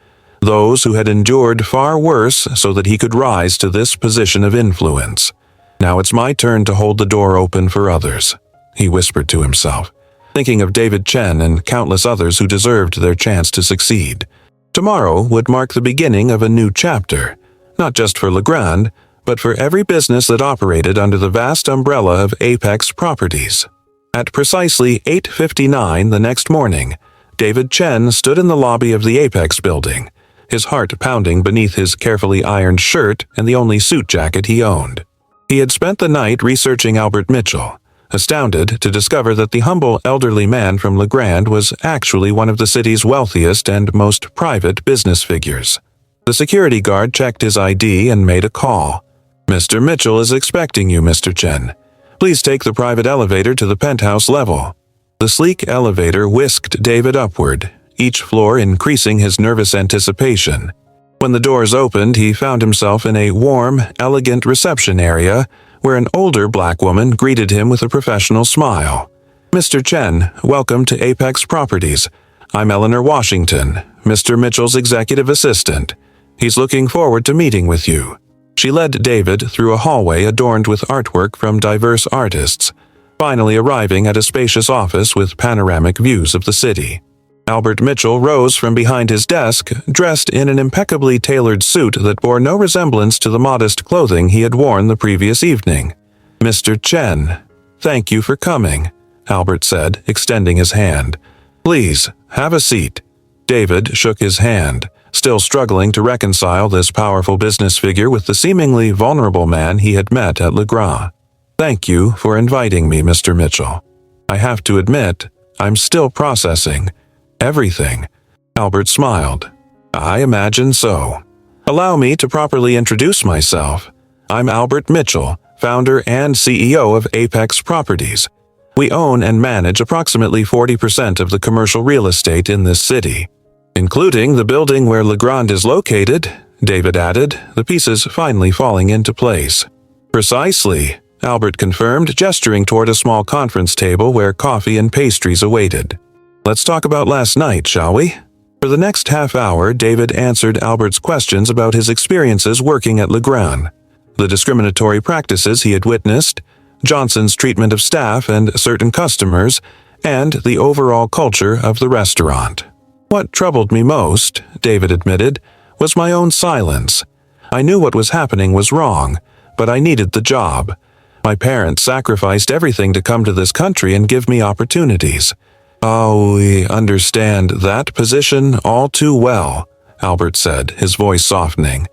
those who had endured far worse so that he could rise to this position of influence. Now it's my turn to hold the door open for others, he whispered to himself, thinking of David Chen and countless others who deserved their chance to succeed. Tomorrow would mark the beginning of a new chapter, not just for Legrand, but for every business that operated under the vast umbrella of Apex Properties. At precisely 8:59 the next morning, David Chen stood in the lobby of the Apex building, his heart pounding beneath his carefully ironed shirt and the only suit jacket he owned. He had spent the night researching Albert Mitchell, astounded to discover that the humble elderly man from Legrand was actually one of the city's wealthiest and most private business figures. The security guard checked his ID and made a call. Mr. Mitchell is expecting you, Mr. Chen. Please take the private elevator to the penthouse level. The sleek elevator whisked David upward, each floor increasing his nervous anticipation. When the doors opened, he found himself in a warm, elegant reception area where an older black woman greeted him with a professional smile. Mr. Chen, welcome to Apex Properties. I'm Eleanor Washington, Mr. Mitchell's executive assistant. He's looking forward to meeting with you. She led David through a hallway adorned with artwork from diverse artists, finally arriving at a spacious office with panoramic views of the city. Albert Mitchell rose from behind his desk, dressed in an impeccably tailored suit that bore no resemblance to the modest clothing he had worn the previous evening. Mr. Chen, thank you for coming, Albert said, extending his hand. Please, have a seat. David shook his hand, still struggling to reconcile this powerful business figure with the seemingly vulnerable man he had met at Legrand. Thank you for inviting me, Mr. Mitchell. I have to admit, I'm still processing everything. Albert smiled. I imagine so. Allow me to properly introduce myself. I'm Albert Mitchell, founder and CEO of Apex Properties. We own and manage approximately 40% of the commercial real estate in this city, including the building where Legrand is located, David added, the pieces finally falling into place. Precisely, Albert confirmed, gesturing toward a small conference table where coffee and pastries awaited. Let's talk about last night, shall we? For the next half hour, David answered Albert's questions about his experiences working at Legrand, the discriminatory practices he had witnessed, Johnson's treatment of staff and certain customers, and the overall culture of the restaurant. What troubled me most, David admitted, was my own silence. I knew what was happening was wrong, but I needed the job. My parents sacrificed everything to come to this country and give me opportunities. Oh, we understand that position all too well, Albert said, his voice softening.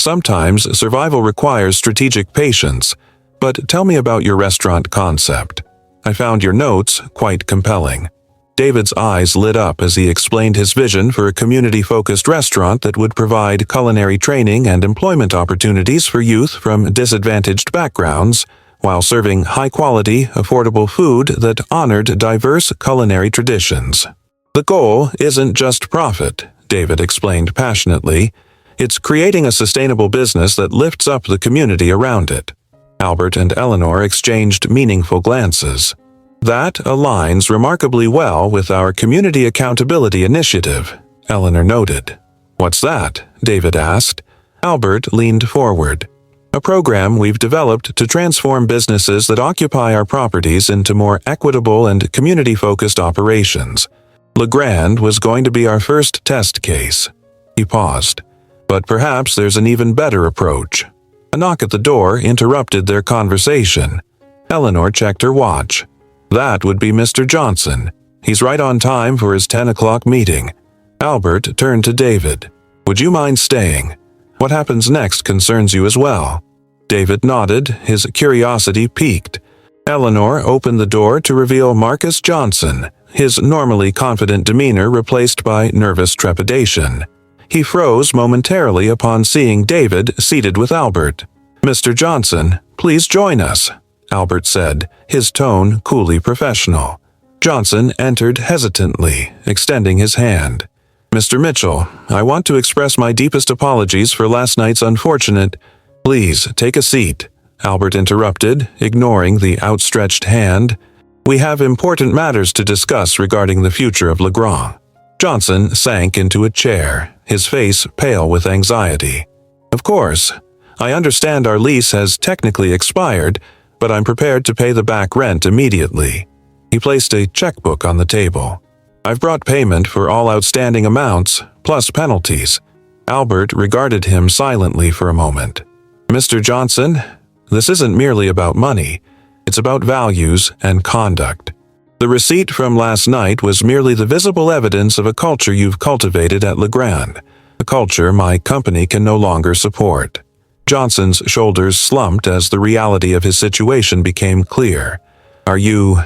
Sometimes survival requires strategic patience. But tell me about your restaurant concept. I found your notes quite compelling. David's eyes lit up as he explained his vision for a community-focused restaurant that would provide culinary training and employment opportunities for youth from disadvantaged backgrounds, while serving high-quality, affordable food that honored diverse culinary traditions. The goal isn't just profit, David explained passionately. It's creating a sustainable business that lifts up the community around it. Albert and Eleanor exchanged meaningful glances. That aligns remarkably well with our Community Accountability Initiative, Eleanor noted. What's that? David asked. Albert leaned forward. A program we've developed to transform businesses that occupy our properties into more equitable and community-focused operations. Legrand was going to be our first test case. He paused. But perhaps there's an even better approach. A knock at the door interrupted their conversation. Eleanor checked her watch. That would be Mr. Johnson. He's right on time for his 10 o'clock meeting. Albert turned to David. Would you mind staying? What happens next concerns you as well. David nodded, his curiosity piqued. Eleanor opened the door to reveal Marcus Johnson, his normally confident demeanor replaced by nervous trepidation. He froze momentarily upon seeing David seated with Albert. Mr. Johnson, please join us, Albert said, his tone coolly professional. Johnson entered hesitantly, extending his hand. Mr. Mitchell, I want to express my deepest apologies for last night's unfortunate— Please, take a seat, Albert interrupted, ignoring the outstretched hand. We have important matters to discuss regarding the future of Legrand. Johnson sank into a chair, his face pale with anxiety. Of course, I understand our lease has technically expired, but I'm prepared to pay the back rent immediately. He placed a checkbook on the table. I've brought payment for all outstanding amounts, plus penalties. Albert regarded him silently for a moment. Mr. Johnson, this isn't merely about money. It's about values and conduct. The receipt from last night was merely the visible evidence of a culture you've cultivated at Legrand, a culture my company can no longer support. Johnson's shoulders slumped as the reality of his situation became clear. Are you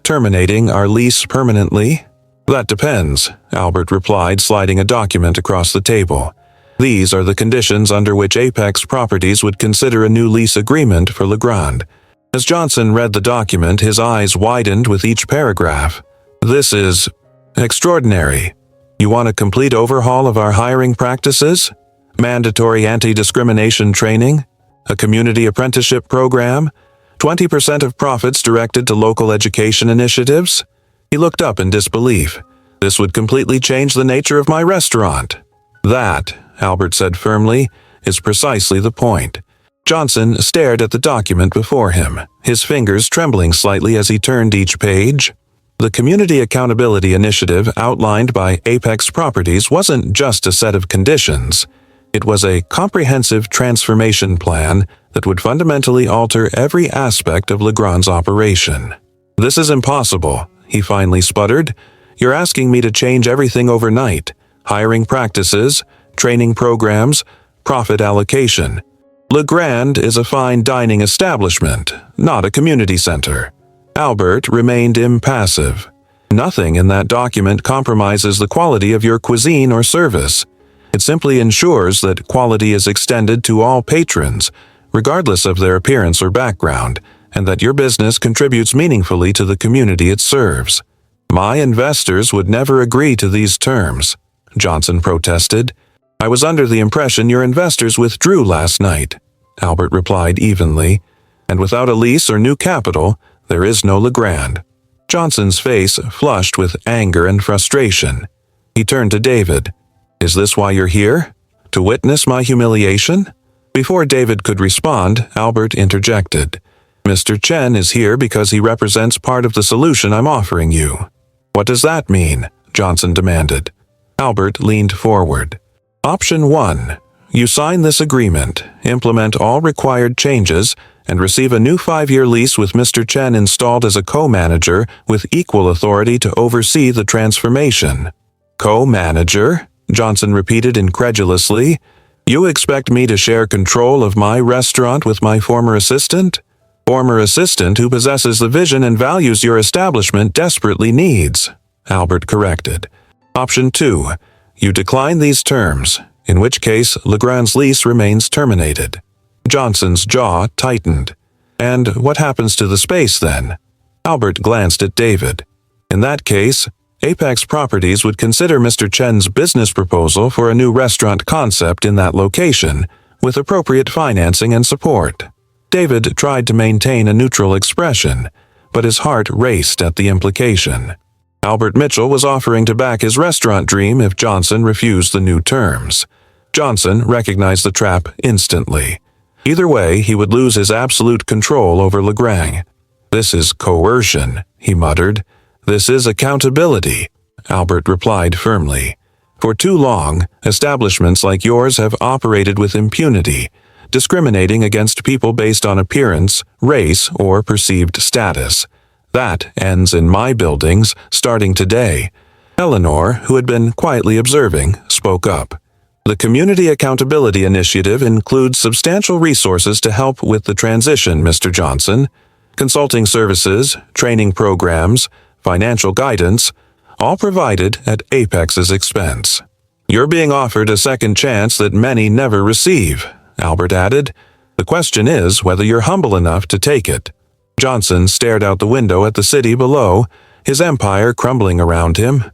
terminating our lease permanently? That depends, Albert replied, sliding a document across the table. These are the conditions under which Apex Properties would consider a new lease agreement for Legrand. As Johnson read the document, his eyes widened with each paragraph. This is extraordinary. You want a complete overhaul of our hiring practices? Mandatory anti-discrimination training? A community apprenticeship program? 20% of profits directed to local education initiatives? He looked up in disbelief. This would completely change the nature of my restaurant. That, Albert said firmly, is precisely the point. Johnson stared at the document before him, his fingers trembling slightly as he turned each page. The Community Accountability Initiative outlined by Apex Properties wasn't just a set of conditions. It was a comprehensive transformation plan that would fundamentally alter every aspect of Legrand's operation. This is impossible, he finally sputtered. You're asking me to change everything overnight. Hiring practices, training programs, profit allocation. Legrand is a fine dining establishment, not a community center. Albert remained impassive. Nothing in that document compromises the quality of your cuisine or service. It simply ensures that quality is extended to all patrons, regardless of their appearance or background, and that your business contributes meaningfully to the community it serves. My investors would never agree to these terms, Johnson protested. I was under the impression your investors withdrew last night, Albert replied evenly. And without a lease or new capital, there is no Legrand. Johnson's face flushed with anger and frustration. He turned to David. Is this why you're here? To witness my humiliation? Before David could respond, Albert interjected. Mr. Chen is here because he represents part of the solution I'm offering you. What does that mean? Johnson demanded. Albert leaned forward. Option 1. You sign this agreement, implement all required changes, and receive a new 5-year lease with Mr. Chen installed as a co-manager with equal authority to oversee the transformation. Co-manager? Johnson repeated incredulously. You expect me to share control of my restaurant with my former assistant? Former assistant who possesses the vision and values your establishment desperately needs, Albert corrected. Option 2. You decline these terms, in which case Legrand's lease remains terminated. Johnson's jaw tightened. And what happens to the space then? Albert glanced at David. In that case, Apex Properties would consider Mr. Chen's business proposal for a new restaurant concept in that location, with appropriate financing and support. David tried to maintain a neutral expression, but his heart raced at the implication. Albert Mitchell was offering to back his restaurant dream if Johnson refused the new terms. Johnson recognized the trap instantly. Either way, he would lose his absolute control over Legrand. This is coercion, he muttered. This is accountability, Albert replied firmly. For too long, establishments like yours have operated with impunity, discriminating against people based on appearance, race, or perceived status. That ends in my buildings, starting today. Eleanor, who had been quietly observing, spoke up. The Community Accountability Initiative includes substantial resources to help with the transition, Mr. Johnson. Consulting services, training programs, financial guidance, all provided at Apex's expense. You're being offered a second chance that many never receive, Albert added. The question is whether you're humble enough to take it. Johnson stared out the window at the city below, his empire crumbling around him.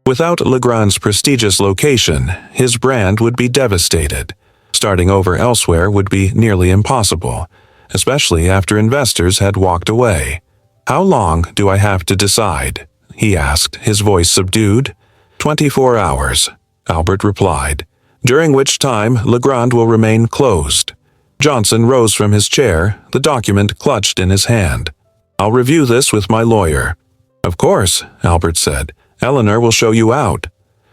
Without Legrand's prestigious location, his brand would be devastated. Starting over elsewhere would be nearly impossible, especially after investors had walked away. How long do I have to decide? He asked, his voice subdued. 24 hours, Albert replied, during which time Legrand will remain closed. Johnson rose from his chair, the document clutched in his hand. I'll review this with my lawyer. Of course, Albert said. Eleanor will show you out.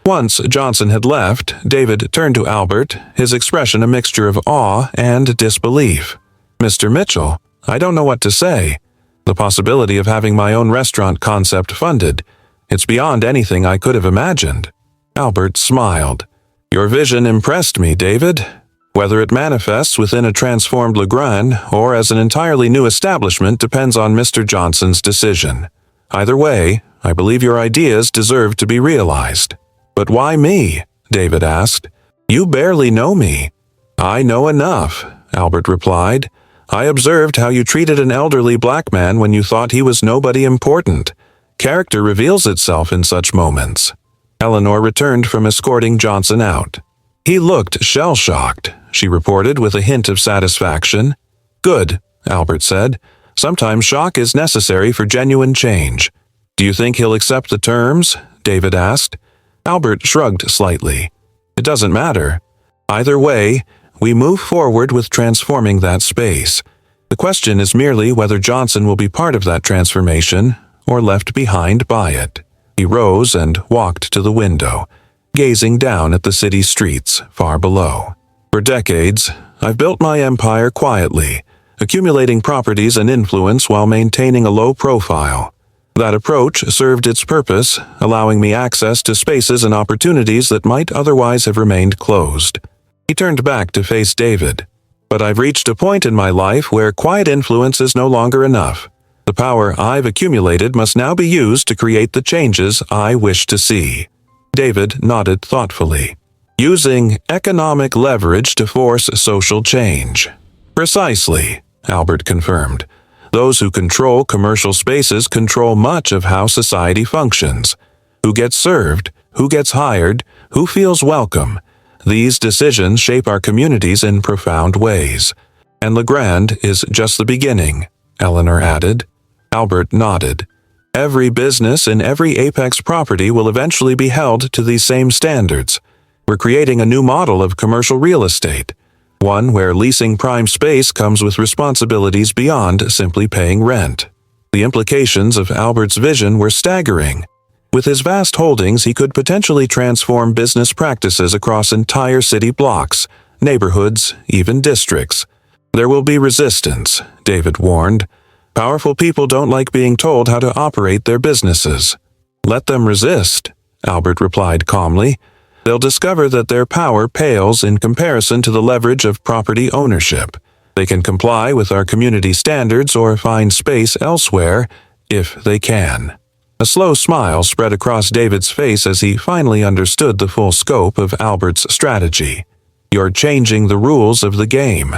Once Johnson had left, David turned to Albert, his expression a mixture of awe and disbelief. Mr. Mitchell, I don't know what to say. The possibility of having my own restaurant concept funded, it's beyond anything I could have imagined. Albert smiled. Your vision impressed me, David. Whether it manifests within a transformed Legrand or as an entirely new establishment depends on Mr. Johnson's decision. Either way, I believe your ideas deserve to be realized. But why me? David asked. You barely know me. I know enough, Albert replied. I observed how you treated an elderly black man when you thought he was nobody important. Character reveals itself in such moments. Eleanor returned from escorting Johnson out. He looked shell-shocked, she reported with a hint of satisfaction. Good, Albert said. Sometimes shock is necessary for genuine change. Do you think he'll accept the terms? David asked. Albert shrugged slightly. It doesn't matter. Either way, we move forward with transforming that space. The question is merely whether Johnson will be part of that transformation or left behind by it. He rose and walked to the window, gazing down at the city streets far below. For decades, I've built my empire quietly, accumulating properties and influence while maintaining a low profile. That approach served its purpose, allowing me access to spaces and opportunities that might otherwise have remained closed. He turned back to face David. But I've reached a point in my life where quiet influence is no longer enough. The power I've accumulated must now be used to create the changes I wish to see. David nodded thoughtfully. Using economic leverage to force social change. Precisely, Albert confirmed. Those who control commercial spaces control much of how society functions. Who gets served, who gets hired, who feels welcome. These decisions shape our communities in profound ways. And Legrand is just the beginning, Eleanor added. Albert nodded. Every business in every Apex property will eventually be held to these same standards. We're creating a new model of commercial real estate, one where leasing prime space comes with responsibilities beyond simply paying rent. The implications of Albert's vision were staggering. With his vast holdings, he could potentially transform business practices across entire city blocks, neighborhoods, even districts. There will be resistance, David warned. Powerful people don't like being told how to operate their businesses. Let them resist, Albert replied calmly. They'll discover that their power pales in comparison to the leverage of property ownership. They can comply with our community standards or find space elsewhere, if they can. A slow smile spread across David's face as he finally understood the full scope of Albert's strategy. You're changing the rules of the game.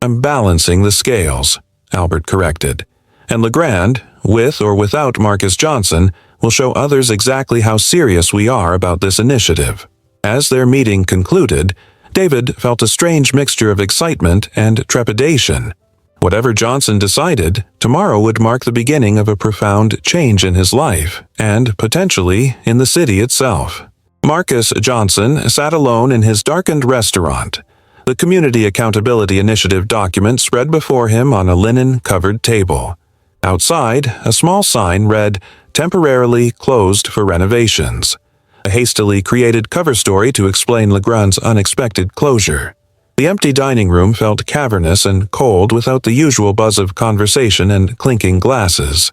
I'm balancing the scales, Albert corrected. And Legrand, with or without Marcus Johnson, will show others exactly how serious we are about this initiative. As their meeting concluded, David felt a strange mixture of excitement and trepidation. Whatever Johnson decided, tomorrow would mark the beginning of a profound change in his life, and potentially in the city itself. Marcus Johnson sat alone in his darkened restaurant. The Community Accountability Initiative document spread before him on a linen-covered table. Outside, a small sign read, "Temporarily closed for renovations." A hastily created cover story to explain Legrand's unexpected closure. The empty dining room felt cavernous and cold without the usual buzz of conversation and clinking glasses.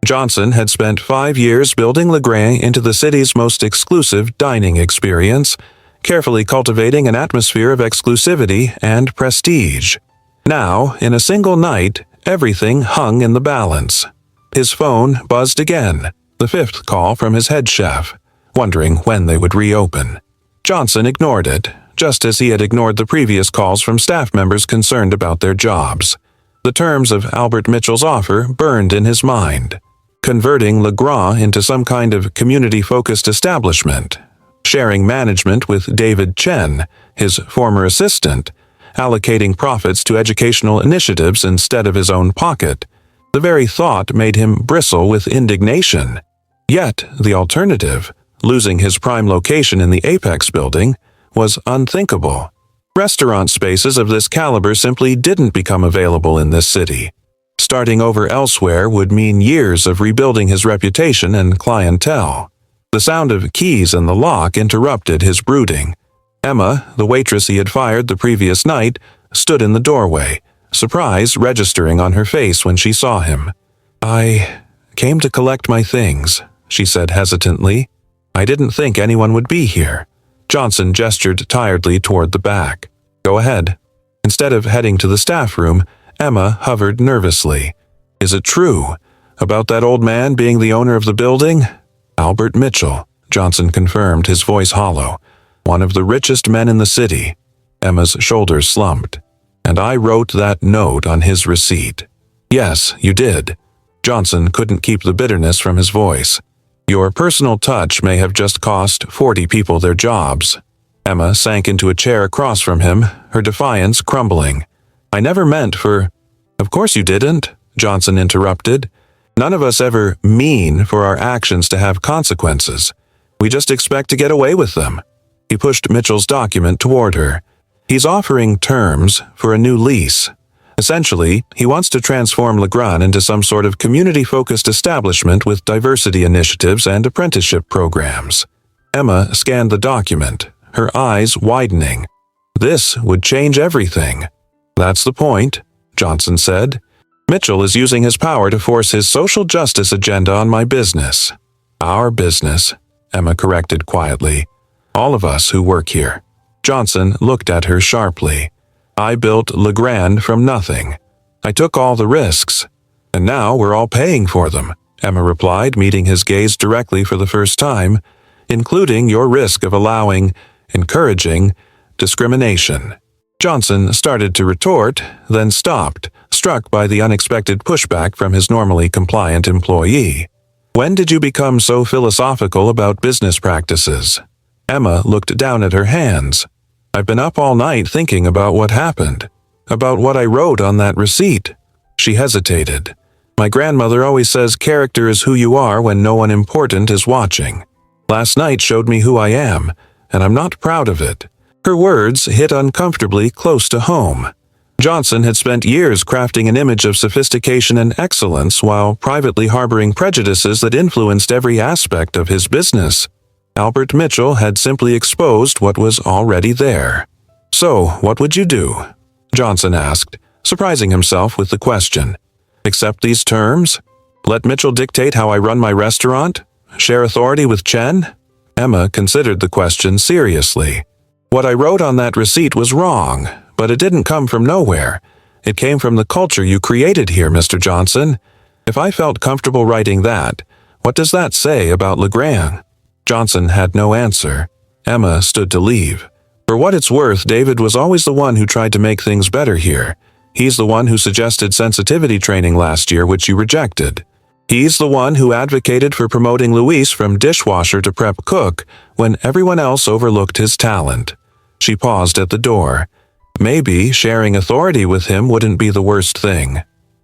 Johnson had spent 5 years building Legrand into the city's most exclusive dining experience, carefully cultivating an atmosphere of exclusivity and prestige. Now, in a single night, everything hung in the balance. His phone buzzed again, the 5th call from his head chef, wondering when they would reopen. Johnson ignored it, just as he had ignored the previous calls from staff members concerned about their jobs. The terms of Albert Mitchell's offer burned in his mind. Converting Legrand into some kind of community-focused establishment, sharing management with David Chen, his former assistant, allocating profits to educational initiatives instead of his own pocket. The very thought made him bristle with indignation. Yet, the alternative, losing his prime location in the Apex building, was unthinkable. Restaurant spaces of this caliber simply didn't become available in this city. Starting over elsewhere would mean years of rebuilding his reputation and clientele. The sound of keys in the lock interrupted his brooding. Emma, the waitress he had fired the previous night, stood in the doorway, surprise registering on her face when she saw him. "I came to collect my things," she said hesitantly. "I didn't think anyone would be here." Johnson gestured tiredly toward the back. "Go ahead." Instead of heading to the staff room, Emma hovered nervously. "Is it true? About that old man being the owner of the building?" "Albert Mitchell," Johnson confirmed, his voice hollow. "One of the richest men in the city." Emma's shoulders slumped. "And I wrote that note on his receipt." "Yes, you did." Johnson couldn't keep the bitterness from his voice. "Your personal touch may have just cost 40 people their jobs." Emma sank into a chair across from him, her defiance crumbling. "I never meant for—" "Of course you didn't," Johnson interrupted. "None of us ever mean for our actions to have consequences. We just expect to get away with them." He pushed Mitchell's document toward her. "He's offering terms for a new lease. Essentially, he wants to transform Legrand into some sort of community-focused establishment with diversity initiatives and apprenticeship programs." Emma scanned the document, her eyes widening. "This would change everything." "That's the point," Johnson said. "Mitchell is using his power to force his social justice agenda on my business." "Our business," Emma corrected quietly. "All of us who work here." Johnson looked at her sharply. "I built Legrand from nothing. I took all the risks. And now we're all paying for them," Emma replied, meeting his gaze directly for the first time, "including your risk of allowing encouraging discrimination. Johnson started to retort, then stopped, struck by the unexpected pushback from his normally compliant employee. "When did you become so philosophical about business practices?" Emma looked down at her hands. "I've been up all night thinking about what happened, about what I wrote on that receipt." She hesitated. "My grandmother always says character is who you are when no one important is watching. Last night showed me who I am, and I'm not proud of it." Her words hit uncomfortably close to home. Johnson had spent years crafting an image of sophistication and excellence while privately harboring prejudices that influenced every aspect of his business. Albert Mitchell had simply exposed what was already there. "So, what would you do?" Johnson asked, surprising himself with the question. "Accept these terms? Let Mitchell dictate how I run my restaurant? Share authority with Chen?" Emma considered the question seriously. "What I wrote on that receipt was wrong, but it didn't come from nowhere. It came from the culture you created here, Mr. Johnson. If I felt comfortable writing that, what does that say about Legrand?" Johnson had no answer. Emma stood to leave. "For what it's worth, David was always the one who tried to make things better here. He's the one who suggested sensitivity training last year, which you rejected. He's the one who advocated for promoting Luis from dishwasher to prep cook when everyone else overlooked his talent." She paused at the door. Maybe sharing authority with him wouldn't be the worst thing.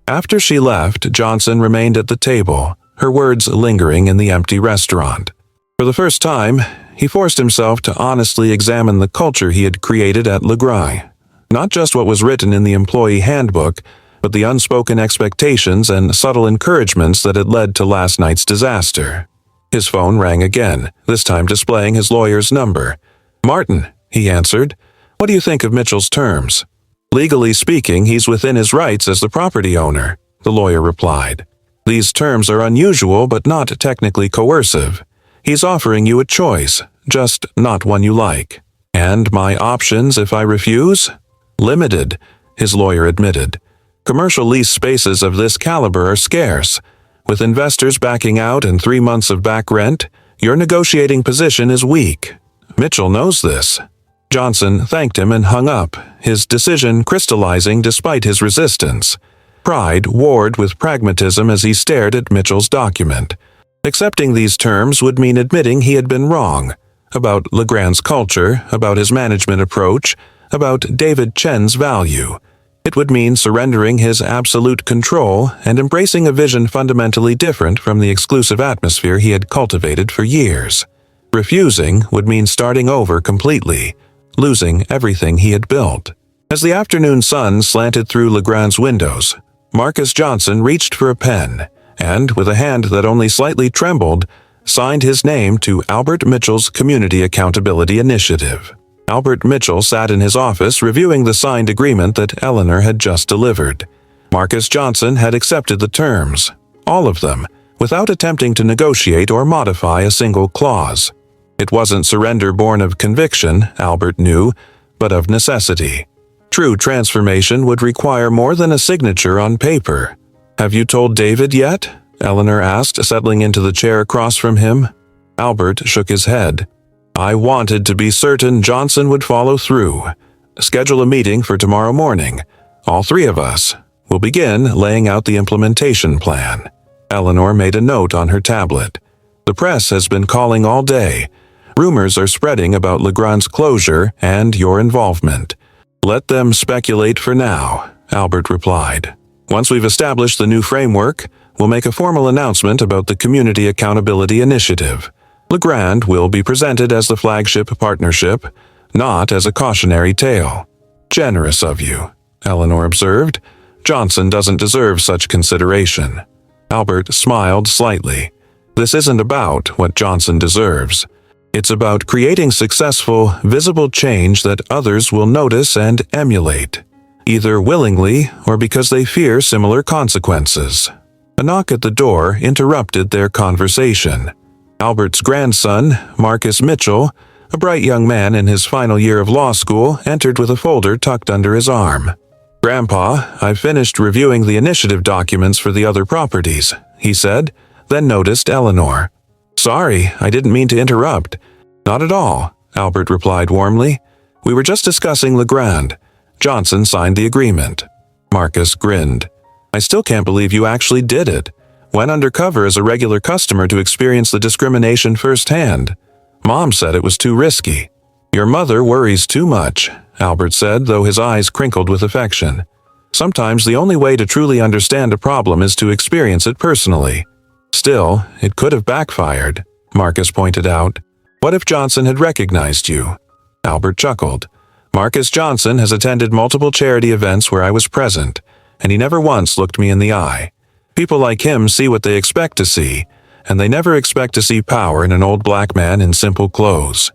After she left, Johnson remained at the table, her words lingering in the empty restaurant. For the first time, he forced himself to honestly examine the culture he had created at Legrand. Not just what was written in the employee handbook, but the unspoken expectations and subtle encouragements that had led to last night's disaster. His phone rang again, this time displaying his lawyer's number. "Martin," he answered. "What do you think of Mitchell's terms?" "Legally speaking, he's within his rights as the property owner," the lawyer replied. "These terms are unusual but not technically coercive. He's offering you a choice, just not one you like." "And my options if I refuse?" "Limited," his lawyer admitted. "Commercial lease spaces of this caliber are scarce. With investors backing out and 3 months of back rent, your negotiating position is weak. Mitchell knows this." Johnson thanked him and hung up, his decision crystallizing despite his resistance. Pride warred with pragmatism as he stared at Mitchell's document. Accepting these terms would mean admitting he had been wrong. About Legrand's culture, about his management approach, about David Chen's value. It would mean surrendering his absolute control and embracing a vision fundamentally different from the exclusive atmosphere he had cultivated for years. Refusing would mean starting over completely, losing everything he had built. As the afternoon sun slanted through Legrand's windows, Marcus Johnson reached for a pen and, with a hand that only slightly trembled, signed his name to Albert Mitchell's Community Accountability Initiative. Albert Mitchell sat in his office reviewing the signed agreement that Eleanor had just delivered. Marcus Johnson had accepted the terms, all of them, without attempting to negotiate or modify a single clause. It wasn't surrender born of conviction, Albert knew, but of necessity. True transformation would require more than a signature on paper. "Have you told David yet?" Eleanor asked, settling into the chair across from him. Albert shook his head. "I wanted to be certain Johnson would follow through. Schedule a meeting for tomorrow morning. All 3 of us. We'll begin laying out the implementation plan." Eleanor made a note on her tablet. "The press has been calling all day. Rumors are spreading about Legrand's closure and your involvement." "Let them speculate for now," Albert replied. "Once we've established the new framework, we'll make a formal announcement about the Community Accountability Initiative. Legrand will be presented as the flagship partnership, not as a cautionary tale." "Generous of you," Eleanor observed. "Johnson doesn't deserve such consideration." Albert smiled slightly. "This isn't about what Johnson deserves. It's about creating successful, visible change that others will notice and emulate, either willingly or because they fear similar consequences." A knock at the door interrupted their conversation. Albert's grandson, Marcus Mitchell, a bright young man in his final year of law school, entered with a folder tucked under his arm. "Grandpa, I've finished reviewing the initiative documents for the other properties," he said, then noticed Eleanor. "Sorry, I didn't mean to interrupt." "Not at all," Albert replied warmly. "We were just discussing Legrand. Johnson signed the agreement." Marcus grinned. "I still can't believe you actually did it. Went undercover as a regular customer to experience the discrimination firsthand. Mom said it was too risky." "Your mother worries too much," Albert said, though his eyes crinkled with affection. "Sometimes the only way to truly understand a problem is to experience it personally." "Still, it could have backfired," Marcus pointed out. "What if Johnson had recognized you?" Albert chuckled. "Marcus Johnson has attended multiple charity events where I was present, and he never once looked me in the eye. People like him see what they expect to see, and they never expect to see power in an old black man in simple clothes."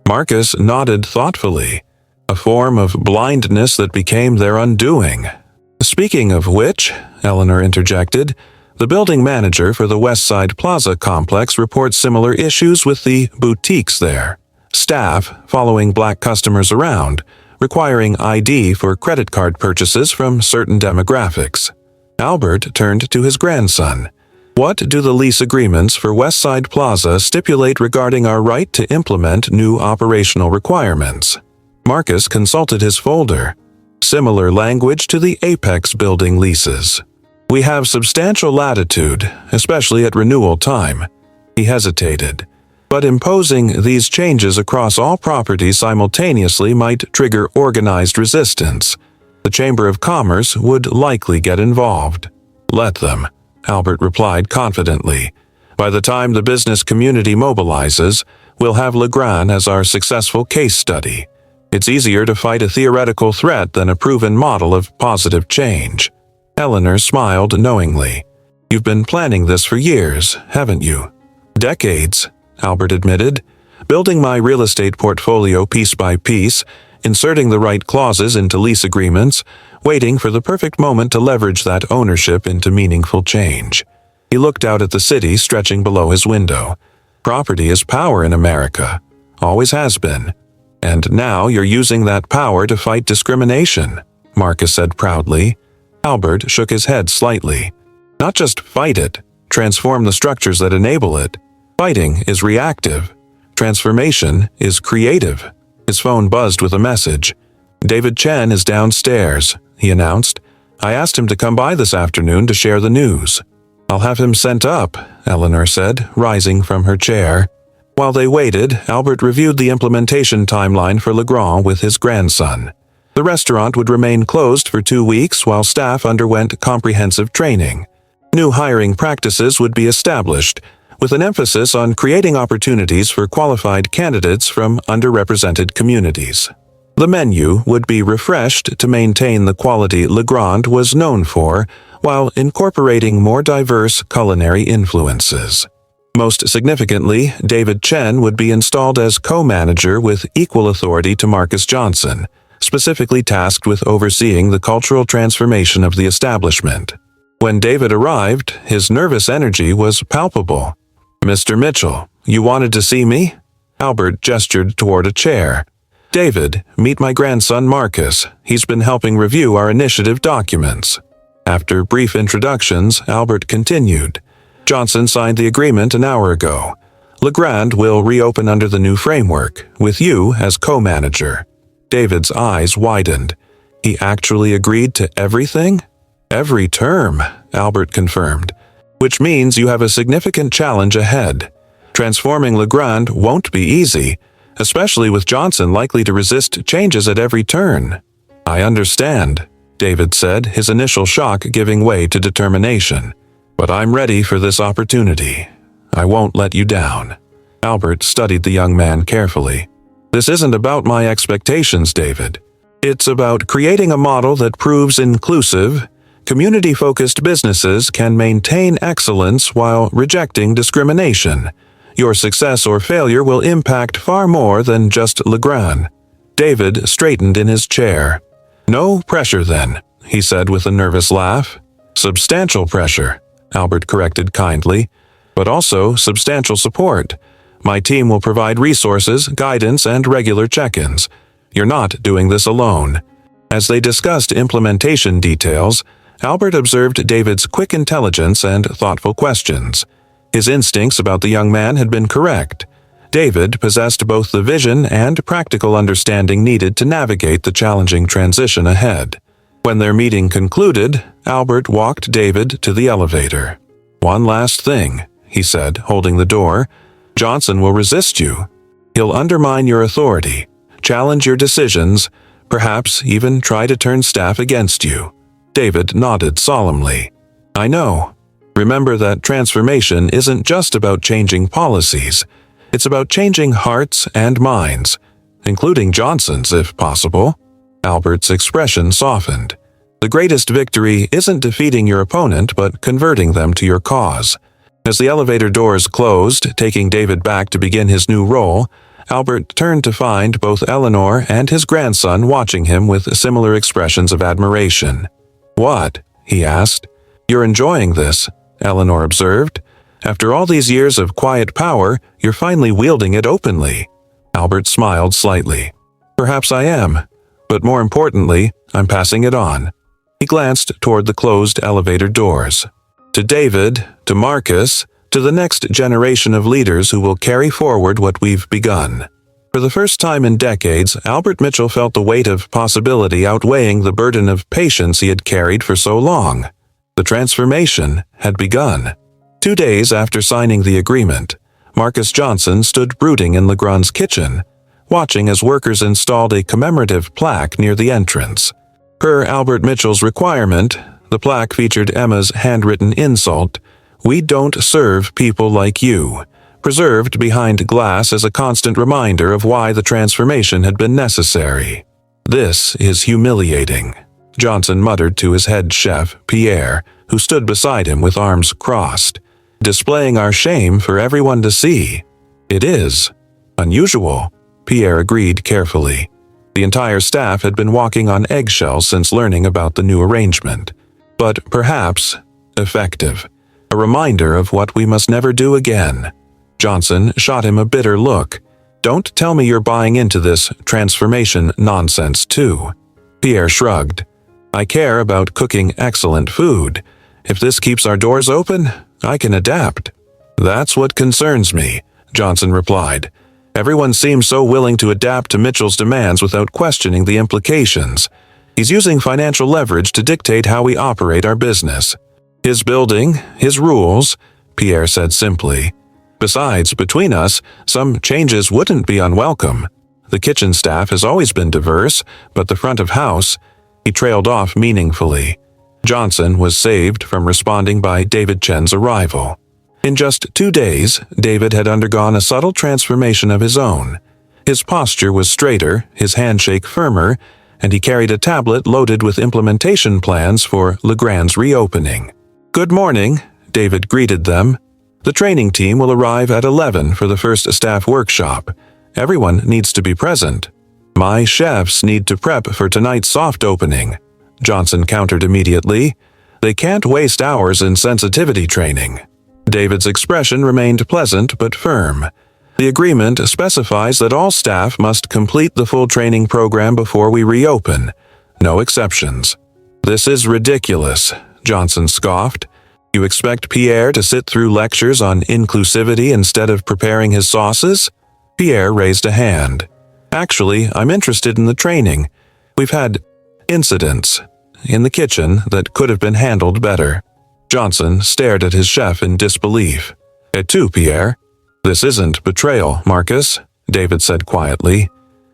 Marcus nodded thoughtfully. A form of blindness that became their undoing. "Speaking of which," Eleanor interjected, "the building manager for the West Side Plaza complex reports similar issues with the boutiques there. Staff following black customers around, requiring ID for credit card purchases from certain demographics." Albert turned to his grandson. "What do the lease agreements for West Side Plaza stipulate regarding our right to implement new operational requirements?" Marcus consulted his folder. "Similar language to the Apex building leases. We have substantial latitude, especially at renewal time." He hesitated. "But imposing these changes across all properties simultaneously might trigger organized resistance. The Chamber of Commerce would likely get involved." "Let them," Albert replied confidently. "By the time the business community mobilizes, we'll have Legrand as our successful case study. It's easier to fight a theoretical threat than a proven model of positive change." Eleanor smiled knowingly. "You've been planning this for years, haven't you?" "Decades," Albert admitted. "Building my real estate portfolio piece by piece, inserting the right clauses into lease agreements, waiting for the perfect moment to leverage that ownership into meaningful change." He looked out at the city stretching below his window. "Property is power in America. Always has been. And now you're using that power to fight discrimination," Marcus said proudly. Albert shook his head slightly. "Not just fight it, transform the structures that enable it. Fighting is reactive. Transformation is creative." His phone buzzed with a message. "David Chen is downstairs," he announced. "I asked him to come by this afternoon to share the news." "I'll have him sent up," Eleanor said, rising from her chair. While they waited, Albert reviewed the implementation timeline for Legrand with his grandson. The restaurant would remain closed for 2 weeks while staff underwent comprehensive training. New hiring practices would be established, with an emphasis on creating opportunities for qualified candidates from underrepresented communities. The menu would be refreshed to maintain the quality Legrand was known for, while incorporating more diverse culinary influences. Most significantly, David Chen would be installed as co-manager with equal authority to Marcus Johnson, specifically tasked with overseeing the cultural transformation of the establishment. When David arrived, his nervous energy was palpable. "Mr. Mitchell, you wanted to see me?" Albert gestured toward a chair. "David, meet my grandson Marcus. He's been helping review our initiative documents." After brief introductions, Albert continued. "Johnson signed the agreement an hour ago. Legrand will reopen under the new framework, with you as co-manager." David's eyes widened. "He actually agreed to everything?" "Every term," Albert confirmed. "Which means you have a significant challenge ahead. Transforming Legrand won't be easy, especially with Johnson likely to resist changes at every turn." "I understand," David said, his initial shock giving way to determination. "But I'm ready for this opportunity. I won't let you down." Albert studied the young man carefully. "This isn't about my expectations, David. It's about creating a model that proves inclusive, community-focused businesses can maintain excellence while rejecting discrimination. Your success or failure will impact far more than just Legrand." David straightened in his chair. "No pressure then," he said with a nervous laugh. "Substantial pressure," Albert corrected kindly, "but also substantial support. My team will provide resources, guidance, and regular check-ins. You're not doing this alone." As they discussed implementation details, Albert observed David's quick intelligence and thoughtful questions. His instincts about the young man had been correct. David possessed both the vision and practical understanding needed to navigate the challenging transition ahead. When their meeting concluded, Albert walked David to the elevator. "One last thing," he said, holding the door. "Johnson will resist you. He'll undermine your authority, challenge your decisions, perhaps even try to turn staff against you." David nodded solemnly. "I know. Remember that transformation isn't just about changing policies. It's about changing hearts and minds, including Johnson's if possible." Albert's expression softened. "The greatest victory isn't defeating your opponent, but converting them to your cause." As the elevator doors closed, taking David back to begin his new role, Albert turned to find both Eleanor and his grandson watching him with similar expressions of admiration. "What?" he asked. "You're enjoying this," Eleanor observed. "After all these years of quiet power, you're finally wielding it openly." Albert smiled slightly. "Perhaps I am, but more importantly, I'm passing it on." He glanced toward the closed elevator doors. "To David, to Marcus, to the next generation of leaders who will carry forward what we've begun." For the first time in decades, Albert Mitchell felt the weight of possibility outweighing the burden of patience he had carried for so long. The transformation had begun. 2 days after signing the agreement, Marcus Johnson stood brooding in Legrand's kitchen, watching as workers installed a commemorative plaque near the entrance. Per Albert Mitchell's requirement, the plaque featured Emma's handwritten insult, "We don't serve people like you," preserved behind glass as a constant reminder of why the transformation had been necessary. "This is humiliating," Johnson muttered to his head chef, Pierre, who stood beside him with arms crossed. "Displaying our shame for everyone to see." "It is. Unusual," Pierre agreed carefully. The entire staff had been walking on eggshells since learning about the new arrangement. But perhaps effective. A reminder of what we must never do again. Johnson shot him a bitter look. "Don't tell me you're buying into this transformation nonsense too." Pierre shrugged. "I care about cooking excellent food. If this keeps our doors open, I can adapt." "That's what concerns me," Johnson replied. "Everyone seems so willing to adapt to Mitchell's demands without questioning the implications. He's using financial leverage to dictate how we operate our business. His building, his rules," Pierre said simply. "Besides, between us, some changes wouldn't be unwelcome. The kitchen staff has always been diverse, but the front of house—" He trailed off meaningfully. Johnson was saved from responding by David Chen's arrival. In just 2 days, David had undergone a subtle transformation of his own. His posture was straighter, his handshake firmer, and he carried a tablet loaded with implementation plans for Legrand's reopening. "Good morning," David greeted them. "The training team will arrive at 11 for the first staff workshop. Everyone needs to be present." "My chefs need to prep for tonight's soft opening," Johnson countered immediately. "They can't waste hours in sensitivity training." David's expression remained pleasant but firm. "The agreement specifies that all staff must complete the full training program before we reopen. No exceptions." "This is ridiculous," Johnson scoffed. "You expect Pierre to sit through lectures on inclusivity instead of preparing his sauces?" Pierre raised a hand. "Actually, I'm interested in the training. We've had incidents in the kitchen that could have been handled better." Johnson stared at his chef in disbelief. "Et tu, Pierre?" "This isn't betrayal, Marcus," David said quietly.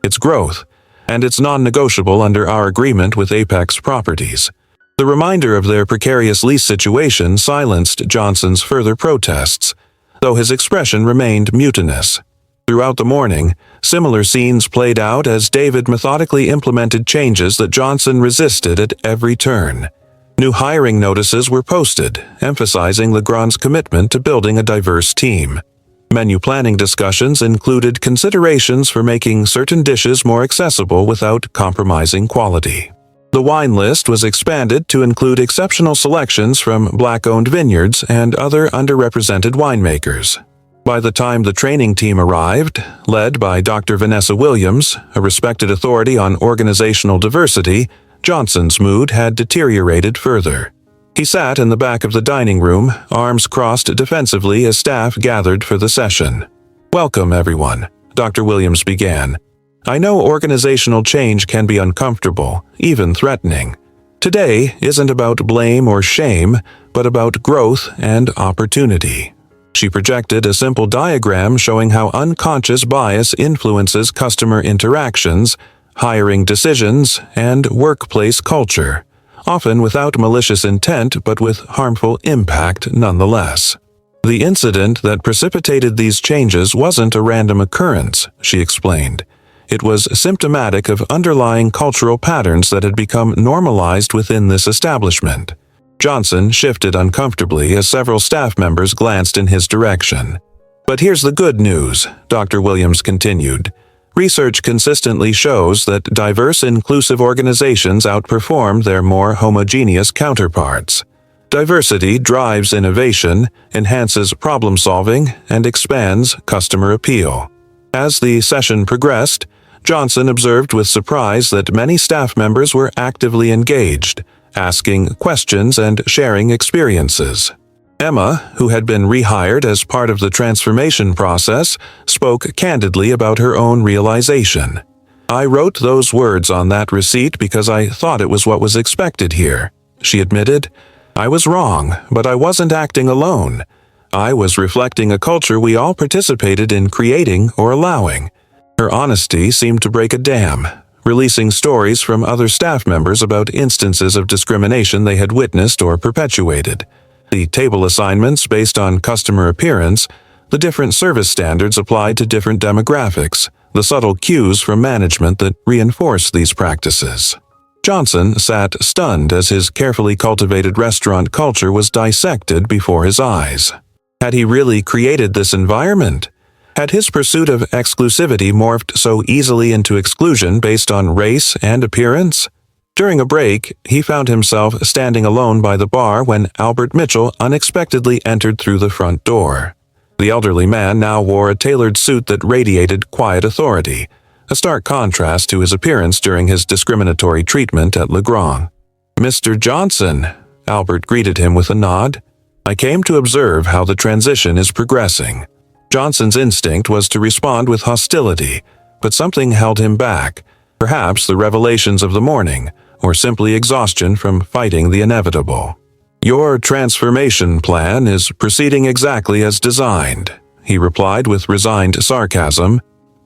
"It's growth, and it's non-negotiable under our agreement with Apex Properties." The reminder of their precarious lease situation silenced Johnson's further protests, though his expression remained mutinous. Throughout the morning, similar scenes played out as David methodically implemented changes that Johnson resisted at every turn. New hiring notices were posted, emphasizing Legrand's commitment to building a diverse team. Menu planning discussions included considerations for making certain dishes more accessible without compromising quality. The wine list was expanded to include exceptional selections from Black-owned vineyards and other underrepresented winemakers. By the time the training team arrived, led by Dr. Vanessa Williams, a respected authority on organizational diversity, Johnson's mood had deteriorated further. He sat in the back of the dining room, arms crossed defensively as staff gathered for the session. "Welcome, everyone," Dr. Williams began. "I know organizational change can be uncomfortable, even threatening. Today isn't about blame or shame, but about growth and opportunity." She projected a simple diagram showing how unconscious bias influences customer interactions, hiring decisions, and workplace culture, often without malicious intent but with harmful impact nonetheless. "The incident that precipitated these changes wasn't a random occurrence," she explained. "It was symptomatic of underlying cultural patterns that had become normalized within this establishment." Johnson shifted uncomfortably as several staff members glanced in his direction. "But here's the good news," Dr. Williams continued. "Research consistently shows that diverse, inclusive organizations outperform their more homogeneous counterparts. Diversity drives innovation, enhances problem-solving, and expands customer appeal." As the session progressed, Johnson observed with surprise that many staff members were actively engaged, asking questions and sharing experiences. Emma, who had been rehired as part of the transformation process, spoke candidly about her own realization. "I wrote those words on that receipt because I thought it was what was expected here," she admitted. "I was wrong, but I wasn't acting alone. I was reflecting a culture we all participated in creating or allowing." Her honesty seemed to break a dam, releasing stories from other staff members about instances of discrimination they had witnessed or perpetuated. The table assignments based on customer appearance, the different service standards applied to different demographics, the subtle cues from management that reinforced these practices. Johnson sat stunned as his carefully cultivated restaurant culture was dissected before his eyes. Had he really created this environment? Had his pursuit of exclusivity morphed so easily into exclusion based on race and appearance? During a break, he found himself standing alone by the bar when Albert Mitchell unexpectedly entered through the front door. The elderly man now wore a tailored suit that radiated quiet authority, a stark contrast to his appearance during his discriminatory treatment at Legrand. "Mr. Johnson," Albert greeted him with a nod. "I came to observe how the transition is progressing." Johnson's instinct was to respond with hostility, but something held him back, perhaps the revelations of the morning, or simply exhaustion from fighting the inevitable. "Your transformation plan is proceeding exactly as designed," he replied with resigned sarcasm.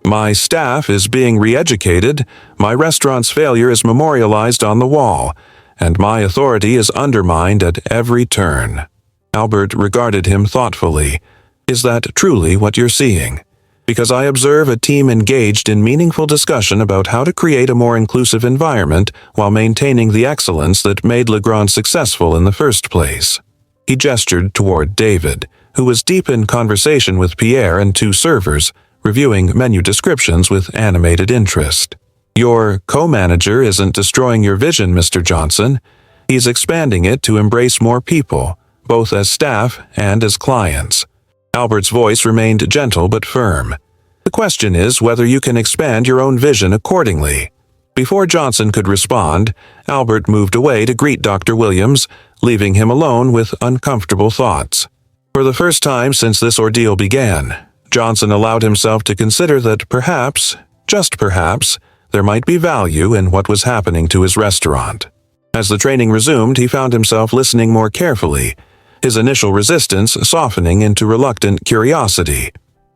"My staff is being re-educated, my restaurant's failure is memorialized on the wall, and my authority is undermined at every turn." Albert regarded him thoughtfully. "Is that truly what you're seeing? Because I observe a team engaged in meaningful discussion about how to create a more inclusive environment while maintaining the excellence that made Legrand successful in the first place." He gestured toward David, who was deep in conversation with Pierre and two servers, reviewing menu descriptions with animated interest. "Your co-manager isn't destroying your vision, Mr. Johnson. He's expanding it to embrace more people, both as staff and as clients." Albert's voice remained gentle but firm. "The question is whether you can expand your own vision accordingly." Before Johnson could respond, Albert moved away to greet Dr. Williams, leaving him alone with uncomfortable thoughts. For the first time since this ordeal began, Johnson allowed himself to consider that perhaps, just perhaps, there might be value in what was happening to his restaurant. As the training resumed, he found himself listening more carefully, his initial resistance softening into reluctant curiosity.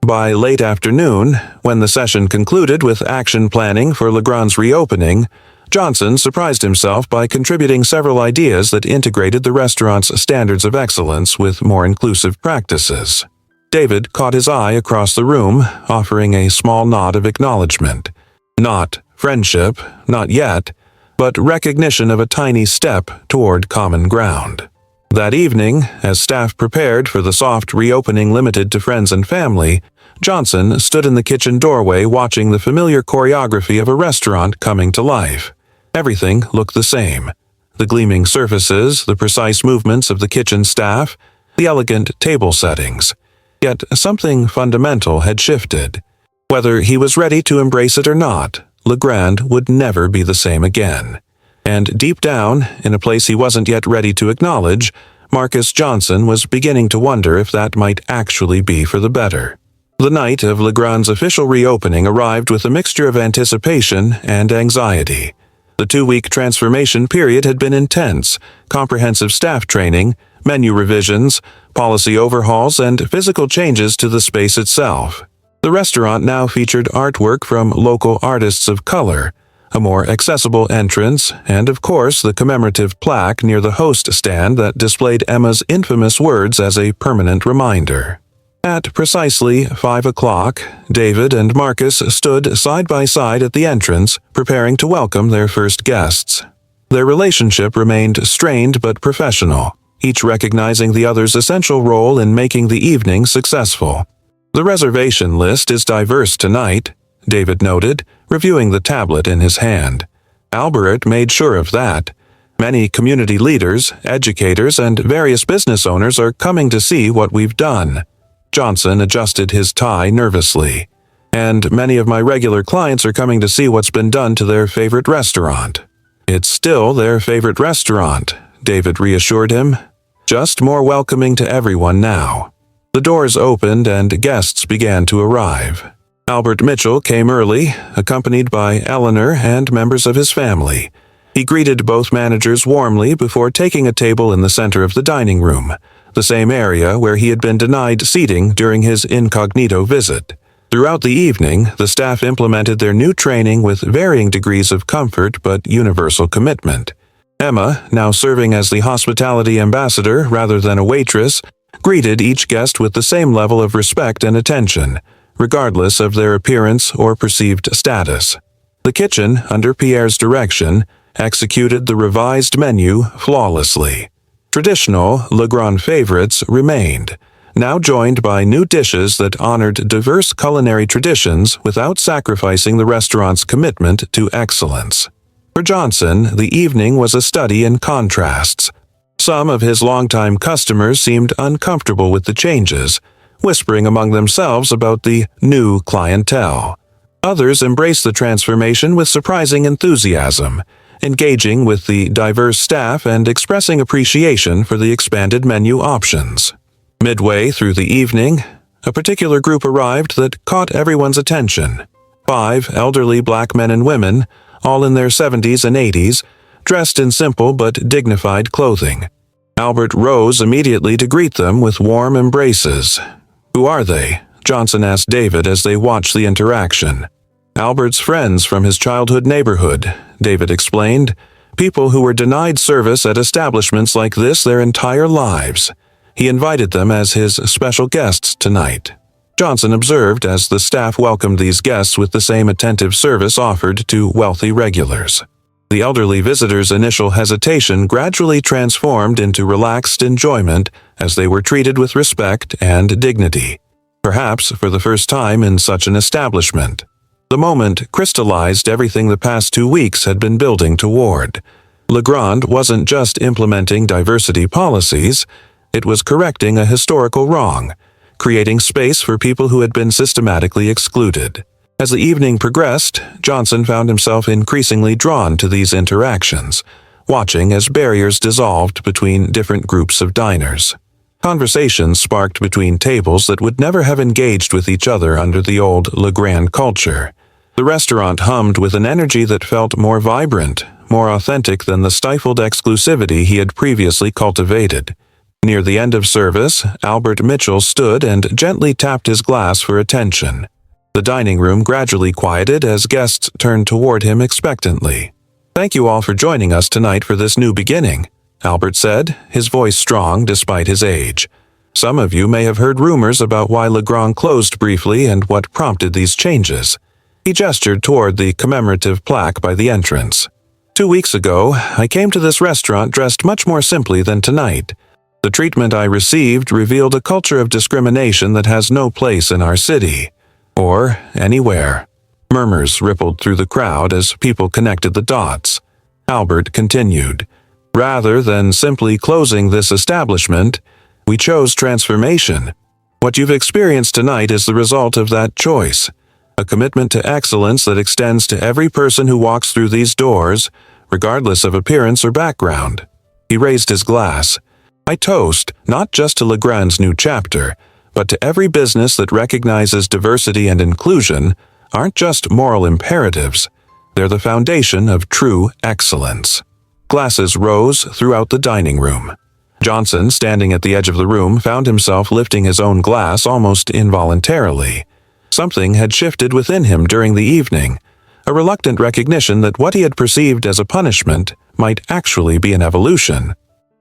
By late afternoon, when the session concluded with action planning for Legrand's reopening, Johnson surprised himself by contributing several ideas that integrated the restaurant's standards of excellence with more inclusive practices. David caught his eye across the room, offering a small nod of acknowledgement. Not friendship, not yet, but recognition of a tiny step toward common ground. That evening, as staff prepared for the soft reopening limited to friends and family, Johnson stood in the kitchen doorway watching the familiar choreography of a restaurant coming to life. Everything looked the same. The gleaming surfaces, the precise movements of the kitchen staff, the elegant table settings. Yet something fundamental had shifted. Whether he was ready to embrace it or not, Legrand would never be the same again. And deep down, in a place he wasn't yet ready to acknowledge, Marcus Johnson was beginning to wonder if that might actually be for the better. The night of Legrand's official reopening arrived with a mixture of anticipation and anxiety. The 2-week transformation period had been intense: comprehensive staff training, menu revisions, policy overhauls, and physical changes to the space itself. The restaurant now featured artwork from local artists of color, a more accessible entrance, and of course the commemorative plaque near the host stand that displayed Emma's infamous words as a permanent reminder. At precisely 5 o'clock, David and Marcus stood side by side at the entrance, preparing to welcome their first guests. Their relationship remained strained but professional, each recognizing the other's essential role in making the evening successful. "The reservation list is diverse tonight," David noted, reviewing the tablet in his hand. "Albert made sure of that. Many community leaders, educators, and various business owners are coming to see what we've done." Johnson adjusted his tie nervously. "And many of my regular clients are coming to see what's been done to their favorite restaurant." "It's still their favorite restaurant," David reassured him. "Just more welcoming to everyone now." The doors opened and guests began to arrive. Albert Mitchell came early, accompanied by Eleanor and members of his family. He greeted both managers warmly before taking a table in the center of the dining room, the same area where he had been denied seating during his incognito visit. Throughout the evening, the staff implemented their new training with varying degrees of comfort but universal commitment. Emma, now serving as the hospitality ambassador rather than a waitress, greeted each guest with the same level of respect and attention, regardless of their appearance or perceived status. The kitchen, under Pierre's direction, executed the revised menu flawlessly. Traditional Legrand favorites remained, now joined by new dishes that honored diverse culinary traditions without sacrificing the restaurant's commitment to excellence. For Johnson, the evening was a study in contrasts. Some of his longtime customers seemed uncomfortable with the changes, whispering among themselves about the new clientele. Others embraced the transformation with surprising enthusiasm, engaging with the diverse staff and expressing appreciation for the expanded menu options. Midway through the evening, a particular group arrived that caught everyone's attention. 5 elderly black men and women, all in their 70s and 80s, dressed in simple but dignified clothing. Albert rose immediately to greet them with warm embraces. "Who are they?" Johnson asked David as they watched the interaction. "Albert's friends from his childhood neighborhood," David explained. "People who were denied service at establishments like this their entire lives. He invited them as his special guests tonight." Johnson observed as the staff welcomed these guests with the same attentive service offered to wealthy regulars. The elderly visitors' initial hesitation gradually transformed into relaxed enjoyment as they were treated with respect and dignity, perhaps for the first time in such an establishment. The moment crystallized everything the past 2 weeks had been building toward. Legrand wasn't just implementing diversity policies, it was correcting a historical wrong, creating space for people who had been systematically excluded. As the evening progressed, Johnson found himself increasingly drawn to these interactions, watching as barriers dissolved between different groups of diners. Conversations sparked between tables that would never have engaged with each other under the old Legrand culture. The restaurant hummed with an energy that felt more vibrant, more authentic than the stifled exclusivity he had previously cultivated. Near the end of service, Albert Mitchell stood and gently tapped his glass for attention. The dining room gradually quieted as guests turned toward him expectantly. "Thank you all for joining us tonight for this new beginning," Albert said, his voice strong despite his age. "Some of you may have heard rumors about why Legrand closed briefly and what prompted these changes." He gestured toward the commemorative plaque by the entrance. 2 weeks ago, I came to this restaurant dressed much more simply than tonight. The treatment I received revealed a culture of discrimination that has no place in our city. Or anywhere. Murmurs rippled through the crowd as people connected the dots. Albert continued, "Rather than simply closing this establishment, we chose transformation. What you've experienced tonight is the result of that choice, a commitment to excellence that extends to every person who walks through these doors, regardless of appearance or background." He raised his glass. "I toast not just to Legrand's new chapter, But to every business that recognizes diversity and inclusion aren't just moral imperatives, they're the foundation of true excellence. Glasses rose throughout the dining room. Johnson, standing at the edge of the room, found himself lifting his own glass almost involuntarily. Something had shifted within him during the evening, a reluctant recognition that what he had perceived as a punishment might actually be an evolution.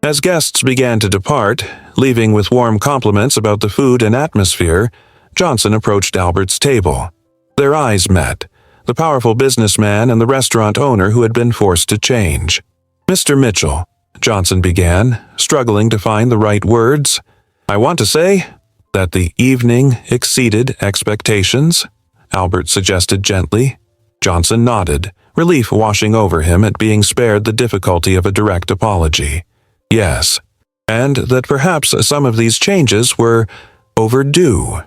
As guests began to depart, leaving with warm compliments about the food and atmosphere, Johnson approached Albert's table. Their eyes met, the powerful businessman and the restaurant owner who had been forced to change. "Mr. Mitchell," Johnson began, struggling to find the right words, "I want to say that the evening exceeded expectations," Albert suggested gently. Johnson nodded, relief washing over him at being spared the difficulty of a direct apology. Yes, and that perhaps some of these changes were overdue.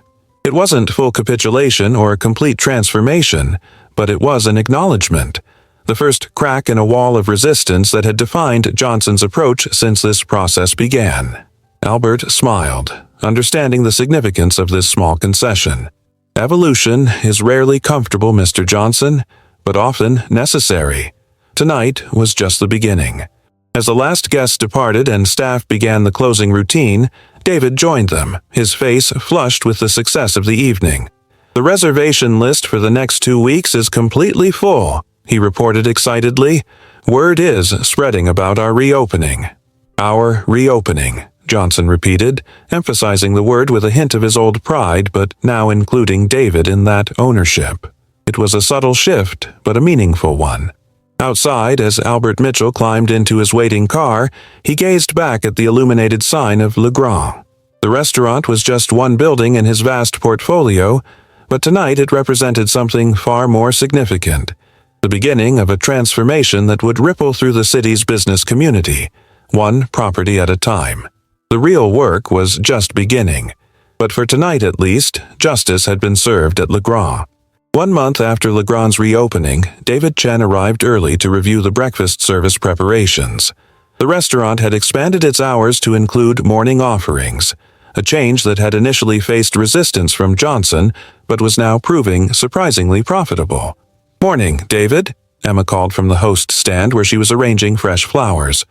It wasn't full capitulation or complete transformation, but it was an acknowledgement, the first crack in a wall of resistance that had defined Johnson's approach since this process began. Albert smiled, understanding the significance of this small concession. Evolution is rarely comfortable, Mr. Johnson, but often necessary. Tonight was just the beginning. As the last guests departed and staff began the closing routine, David joined them, his face flushed with the success of the evening. "The reservation list for the next 2 weeks is completely full," he reported excitedly. "Word is spreading about our reopening." "Our reopening," Johnson repeated, emphasizing the word with a hint of his old pride, but now including David in that ownership. It was a subtle shift, but a meaningful one. Outside, as Albert Mitchell climbed into his waiting car, he gazed back at the illuminated sign of Le Grand. The restaurant was just one building in his vast portfolio, but tonight it represented something far more significant, the beginning of a transformation that would ripple through the city's business community, one property at a time. The real work was just beginning, but for tonight at least, justice had been served at Le Grand. 1 month after Le Grand's reopening, David Chen arrived early to review the breakfast service preparations. The restaurant had expanded its hours to include morning offerings, a change that had initially faced resistance from Johnson, but was now proving surprisingly profitable. "Morning, David," Emma called from the host's stand where she was arranging fresh flowers.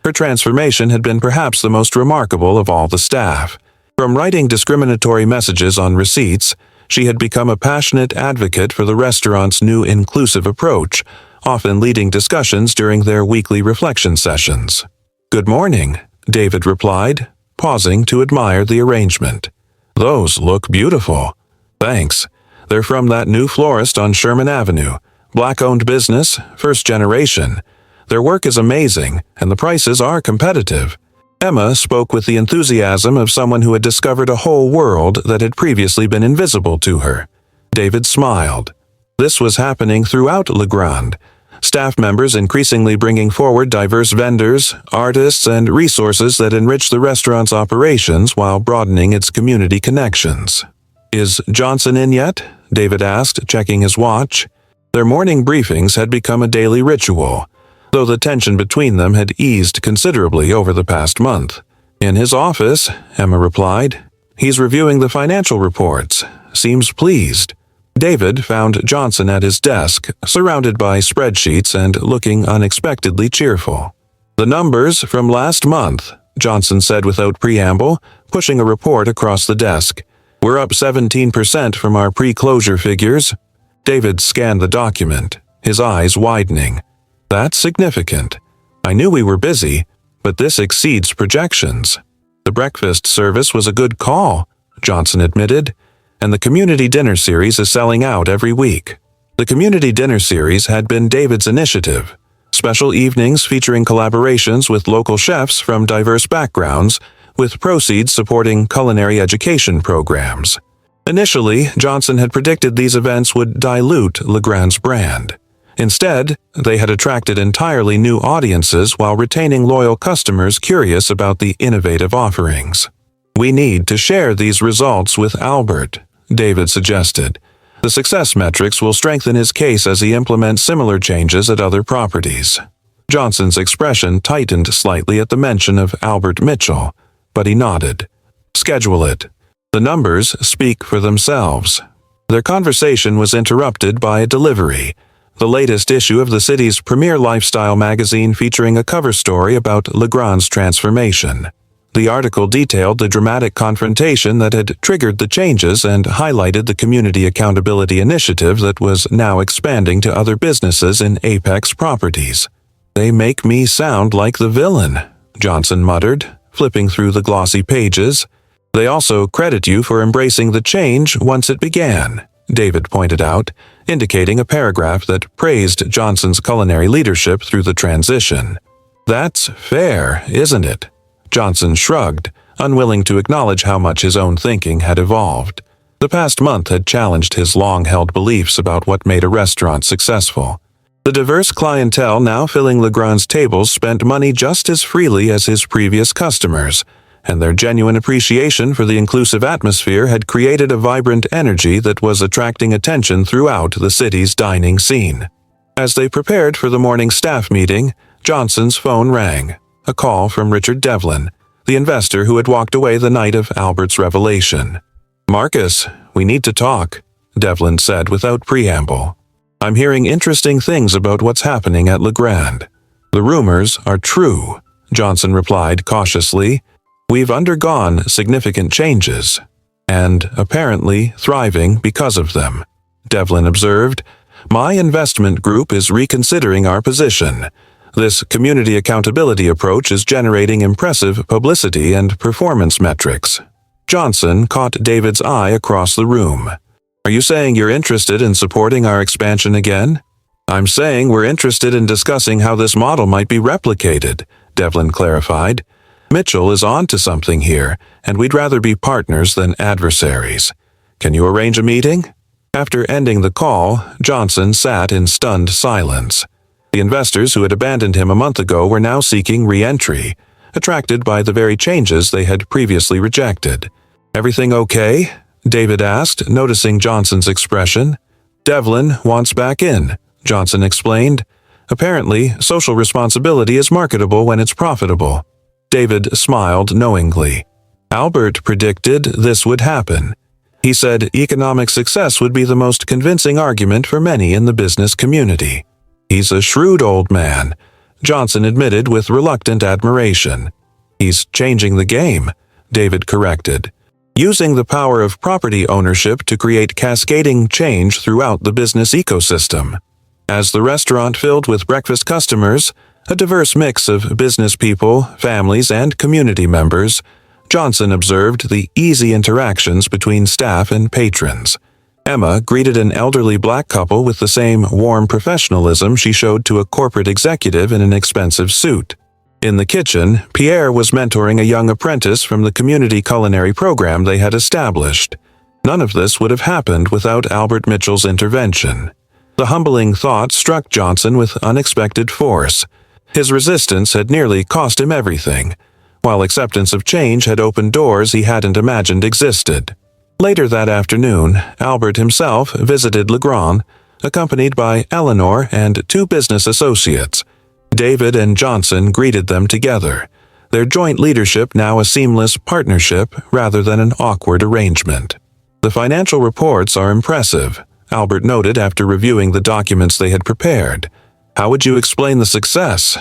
Her transformation had been perhaps the most remarkable of all the staff. From writing discriminatory messages on receipts, she had become a passionate advocate for the restaurant's new inclusive approach, often leading discussions during their weekly reflection sessions. "Good morning," David replied, pausing to admire the arrangement. "Those look beautiful." "Thanks. They're from that new florist on Sherman Avenue. Black-owned business, first generation. Their work is amazing, and the prices are competitive." Emma spoke with the enthusiasm of someone who had discovered a whole world that had previously been invisible to her. David smiled. This was happening throughout Le Grand, staff members increasingly bringing forward diverse vendors, artists, and resources that enrich the restaurant's operations while broadening its community connections. "Is Johnson in yet?" David asked, checking his watch. Their morning briefings had become a daily ritual, though the tension between them had eased considerably over the past month. "In his office," Emma replied. "He's reviewing the financial reports. Seems pleased." David found Johnson at his desk, surrounded by spreadsheets and looking unexpectedly cheerful. "The numbers from last month," Johnson said without preamble, pushing a report across the desk. "We're up 17% from our pre-closure figures." David scanned the document, his eyes widening. "That's significant. I knew we were busy, but this exceeds projections." "The breakfast service was a good call," Johnson admitted, "and the community dinner series is selling out every week." The community dinner series had been David's initiative, special evenings featuring collaborations with local chefs from diverse backgrounds, with proceeds supporting culinary education programs. Initially, Johnson had predicted these events would dilute Le Grand's brand. Instead, they had attracted entirely new audiences while retaining loyal customers curious about the innovative offerings. "We need to share these results with Albert," David suggested. "The success metrics will strengthen his case as he implements similar changes at other properties." Johnson's expression tightened slightly at the mention of Albert Mitchell, but he nodded. "Schedule it." The numbers speak for themselves. Their conversation was interrupted by a delivery, the latest issue of the city's premier lifestyle magazine featuring a cover story about Legrand's transformation. The article detailed the dramatic confrontation that had triggered the changes and highlighted the community accountability initiative that was now expanding to other businesses in Apex properties. "They make me sound like the villain," Johnson muttered, flipping through the glossy pages. "They also credit you for embracing the change once it began," David pointed out, indicating a paragraph that praised Johnson's culinary leadership through the transition. "That's fair, isn't it?" Johnson shrugged, unwilling to acknowledge how much his own thinking had evolved. The past month had challenged his long-held beliefs about what made a restaurant successful. The diverse clientele now filling Legrand's tables spent money just as freely as his previous customers, and their genuine appreciation for the inclusive atmosphere had created a vibrant energy that was attracting attention throughout the city's dining scene. As they prepared for the morning staff meeting, Johnson's phone rang. A call from Richard Devlin, the investor who had walked away the night of Albert's revelation. "Marcus, we need to talk," Devlin said without preamble. "I'm hearing interesting things about what's happening at Legrand." "The rumors are true," Johnson replied cautiously. "We've undergone significant changes, and apparently thriving because of them," Devlin observed. "My investment group is reconsidering our position. This community accountability approach is generating impressive publicity and performance metrics." Johnson caught David's eye across the room. "Are you saying you're interested in supporting our expansion again?" "I'm saying we're interested in discussing how this model might be replicated," Devlin clarified. "Mitchell is on to something here, and we'd rather be partners than adversaries. Can you arrange a meeting?" After ending the call, Johnson sat in stunned silence. The investors who had abandoned him a month ago were now seeking re-entry, attracted by the very changes they had previously rejected. "Everything okay?" David asked, noticing Johnson's expression. "Devlin wants back in," Johnson explained. "Apparently, social responsibility is marketable when it's profitable." David smiled knowingly. "Albert predicted this would happen. He said economic success would be the most convincing argument for many in the business community." "He's a shrewd old man," Johnson admitted with reluctant admiration. "He's changing the game," David corrected, "using the power of property ownership to create cascading change throughout the business ecosystem." As the restaurant filled with breakfast customers, a diverse mix of business people, families, and community members, Johnson observed the easy interactions between staff and patrons. Emma greeted an elderly black couple with the same warm professionalism she showed to a corporate executive in an expensive suit. In the kitchen, Pierre was mentoring a young apprentice from the community culinary program they had established. None of this would have happened without Albert Mitchell's intervention. The humbling thought struck Johnson with unexpected force. His resistance had nearly cost him everything, while acceptance of change had opened doors he hadn't imagined existed. Later that afternoon, Albert himself visited Legrand, accompanied by Eleanor and two business associates. David and Johnson greeted them together, their joint leadership now a seamless partnership rather than an awkward arrangement. "The financial reports are impressive," Albert noted after reviewing the documents they had prepared. "How would you explain the success?"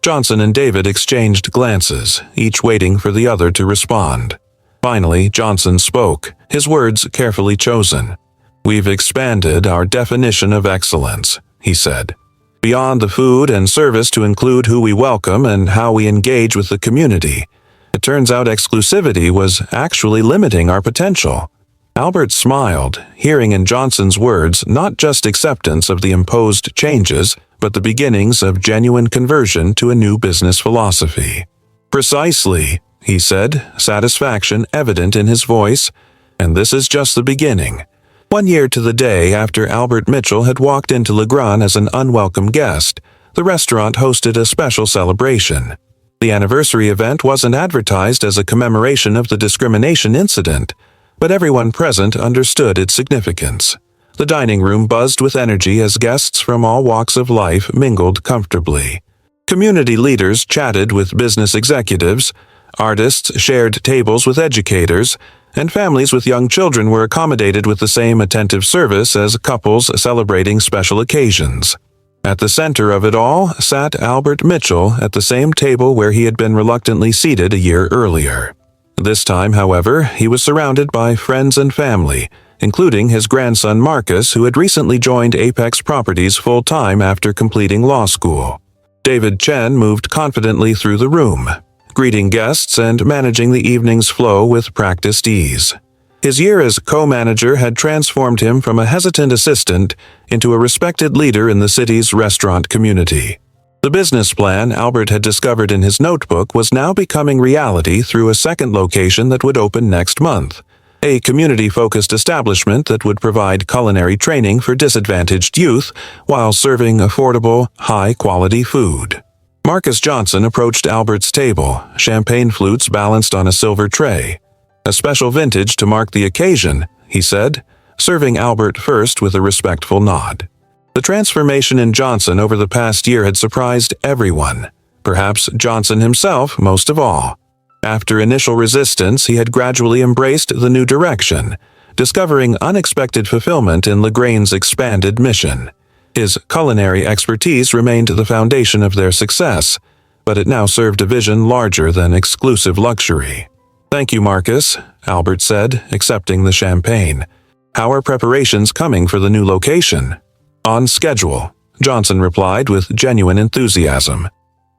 Johnson and David exchanged glances, each waiting for the other to respond. Finally, Johnson spoke, his words carefully chosen. "We've expanded our definition of excellence," he said, "beyond the food and service to include who we welcome and how we engage with the community. It turns out exclusivity was actually limiting our potential." Albert smiled, hearing in Johnson's words not just acceptance of the imposed changes, but the beginnings of genuine conversion to a new business philosophy. "Precisely," he said, satisfaction evident in his voice, "and this is just the beginning." 1 year to the day after Albert Mitchell had walked into Legrand as an unwelcome guest, the restaurant hosted a special celebration. The anniversary event wasn't advertised as a commemoration of the discrimination incident, but everyone present understood its significance. The dining room buzzed with energy as guests from all walks of life mingled comfortably. Community leaders chatted with business executives, artists shared tables with educators, and families with young children were accommodated with the same attentive service as couples celebrating special occasions. At the center of it all sat Albert Mitchell at the same table where he had been reluctantly seated a year earlier. This time, however, he was surrounded by friends and family, including his grandson Marcus, who had recently joined Apex Properties full-time after completing law school. David Chen moved confidently through the room, greeting guests and managing the evening's flow with practiced ease. His year as co-manager had transformed him from a hesitant assistant into a respected leader in the city's restaurant community. The business plan Albert had discovered in his notebook was now becoming reality through a second location that would open next month, a community-focused establishment that would provide culinary training for disadvantaged youth while serving affordable, high-quality food. Marcus Johnson approached Albert's table, champagne flutes balanced on a silver tray. "A special vintage to mark the occasion," he said, serving Albert first with a respectful nod. The transformation in Johnson over the past year had surprised everyone, perhaps Johnson himself most of all. After initial resistance, he had gradually embraced the new direction, discovering unexpected fulfillment in LaGrange's expanded mission. His culinary expertise remained the foundation of their success, but it now served a vision larger than exclusive luxury. "Thank you, Marcus," Albert said, accepting the champagne. "How are preparations coming for the new location?" "On schedule," Johnson replied with genuine enthusiasm.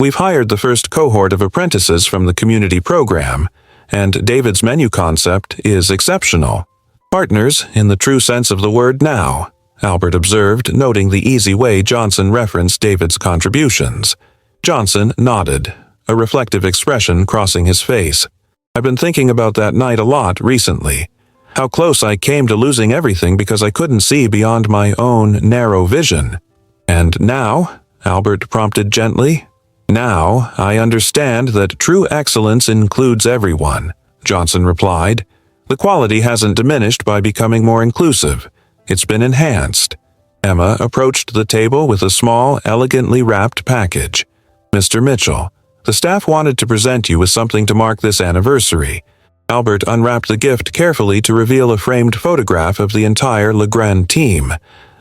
"We've hired the first cohort of apprentices from the community program, and David's menu concept is exceptional. Partners in the true sense of the word now," Albert observed, noting the easy way Johnson referenced David's contributions. Johnson nodded, a reflective expression crossing his face. "I've been thinking about that night a lot recently. How close I came to losing everything because I couldn't see beyond my own narrow vision. And now," Albert prompted gently, "now I understand that true excellence includes everyone," Johnson replied. "The quality hasn't diminished by becoming more inclusive. It's been enhanced." Emma approached the table with a small, elegantly wrapped package. "Mr. Mitchell, the staff wanted to present you with something to mark this anniversary." Albert unwrapped the gift carefully to reveal a framed photograph of the entire LaGrange team,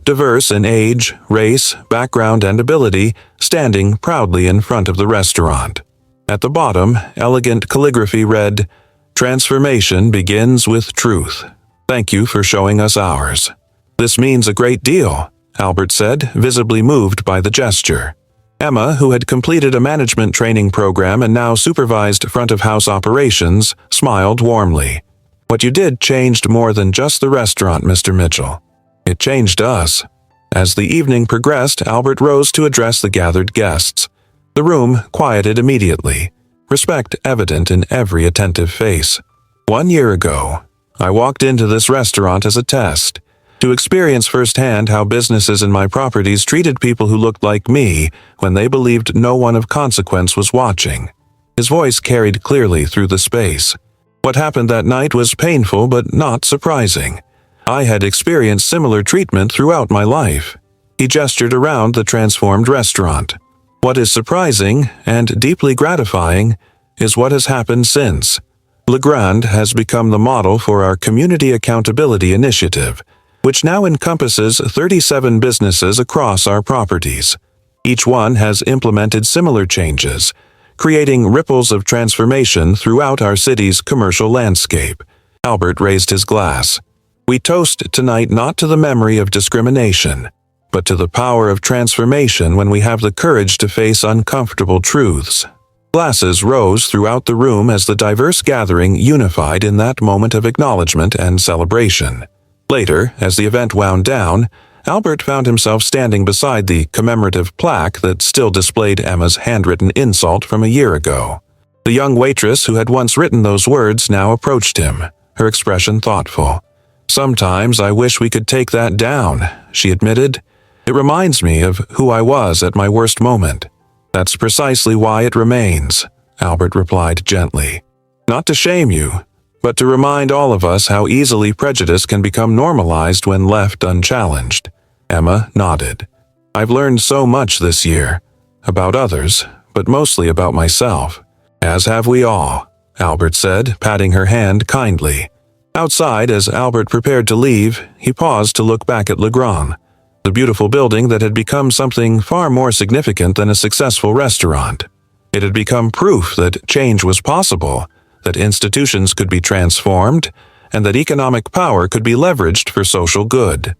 diverse in age, race, background, and ability, standing proudly in front of the restaurant. At the bottom, elegant calligraphy read, "Transformation begins with truth. Thank you for showing us ours." "This means a great deal," Albert said, visibly moved by the gesture. Emma, who had completed a management training program and now supervised front-of-house operations, smiled warmly. "What you did changed more than just the restaurant, Mr. Mitchell. It changed us." As the evening progressed, Albert rose to address the gathered guests. The room quieted immediately, respect evident in every attentive face. "1 year ago, I walked into this restaurant as a test, to experience firsthand how businesses in my properties treated people who looked like me when they believed no one of consequence was watching." His voice carried clearly through the space. "What happened that night was painful but not surprising. I had experienced similar treatment throughout my life." He gestured around the transformed restaurant. "What is surprising and deeply gratifying is what has happened since. LaGrange has become the model for our Community Accountability Initiative, which now encompasses 37 businesses across our properties. Each one has implemented similar changes, creating ripples of transformation throughout our city's commercial landscape." Albert raised his glass. "We toast tonight not to the memory of discrimination, but to the power of transformation when we have the courage to face uncomfortable truths." Glasses rose throughout the room as the diverse gathering unified in that moment of acknowledgement and celebration. Later, as the event wound down, Albert found himself standing beside the commemorative plaque that still displayed Emma's handwritten insult from a year ago. The young waitress who had once written those words now approached him, her expression thoughtful. "Sometimes I wish we could take that down," she admitted. "It reminds me of who I was at my worst moment." "That's precisely why it remains," Albert replied gently. "Not to shame you, but to remind all of us how easily prejudice can become normalized when left unchallenged." Emma nodded. "I've learned so much this year, about others, but mostly about myself." "As have we all," Albert said, patting her hand kindly. Outside, as Albert prepared to leave, he paused to look back at Le Grand, the beautiful building that had become something far more significant than a successful restaurant. It had become proof that change was possible, that institutions could be transformed, and that economic power could be leveraged for social good.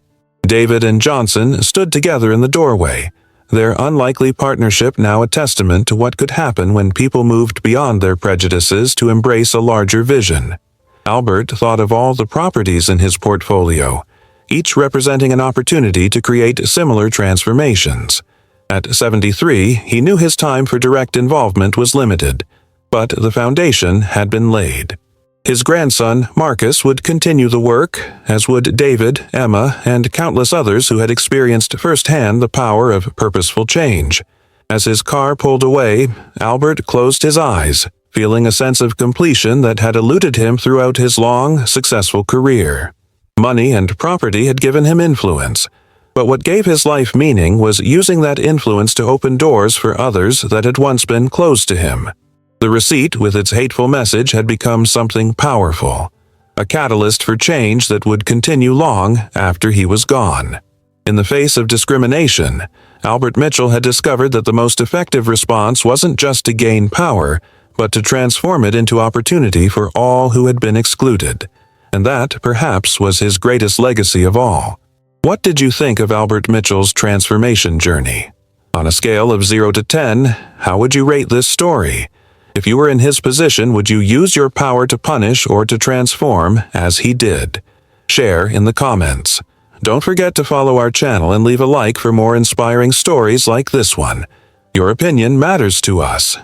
David and Johnson stood together in the doorway, their unlikely partnership now a testament to what could happen when people moved beyond their prejudices to embrace a larger vision. Albert thought of all the properties in his portfolio, each representing an opportunity to create similar transformations. At 73, he knew his time for direct involvement was limited, but the foundation had been laid. His grandson, Marcus, would continue the work, as would David, Emma, and countless others who had experienced firsthand the power of purposeful change. As his car pulled away, Albert closed his eyes, feeling a sense of completion that had eluded him throughout his long, successful career. Money and property had given him influence, but what gave his life meaning was using that influence to open doors for others that had once been closed to him. The receipt with its hateful message had become something powerful, a catalyst for change that would continue long after he was gone. In the face of discrimination, Albert Mitchell had discovered that the most effective response wasn't just to gain power, but to transform it into opportunity for all who had been excluded. And that, perhaps, was his greatest legacy of all. What did you think of Albert Mitchell's transformation journey? On a scale of 0 to 10, how would you rate this story? If you were in his position, would you use your power to punish or to transform as he did? Share in the comments. Don't forget to follow our channel and leave a like for more inspiring stories like this one. Your opinion matters to us.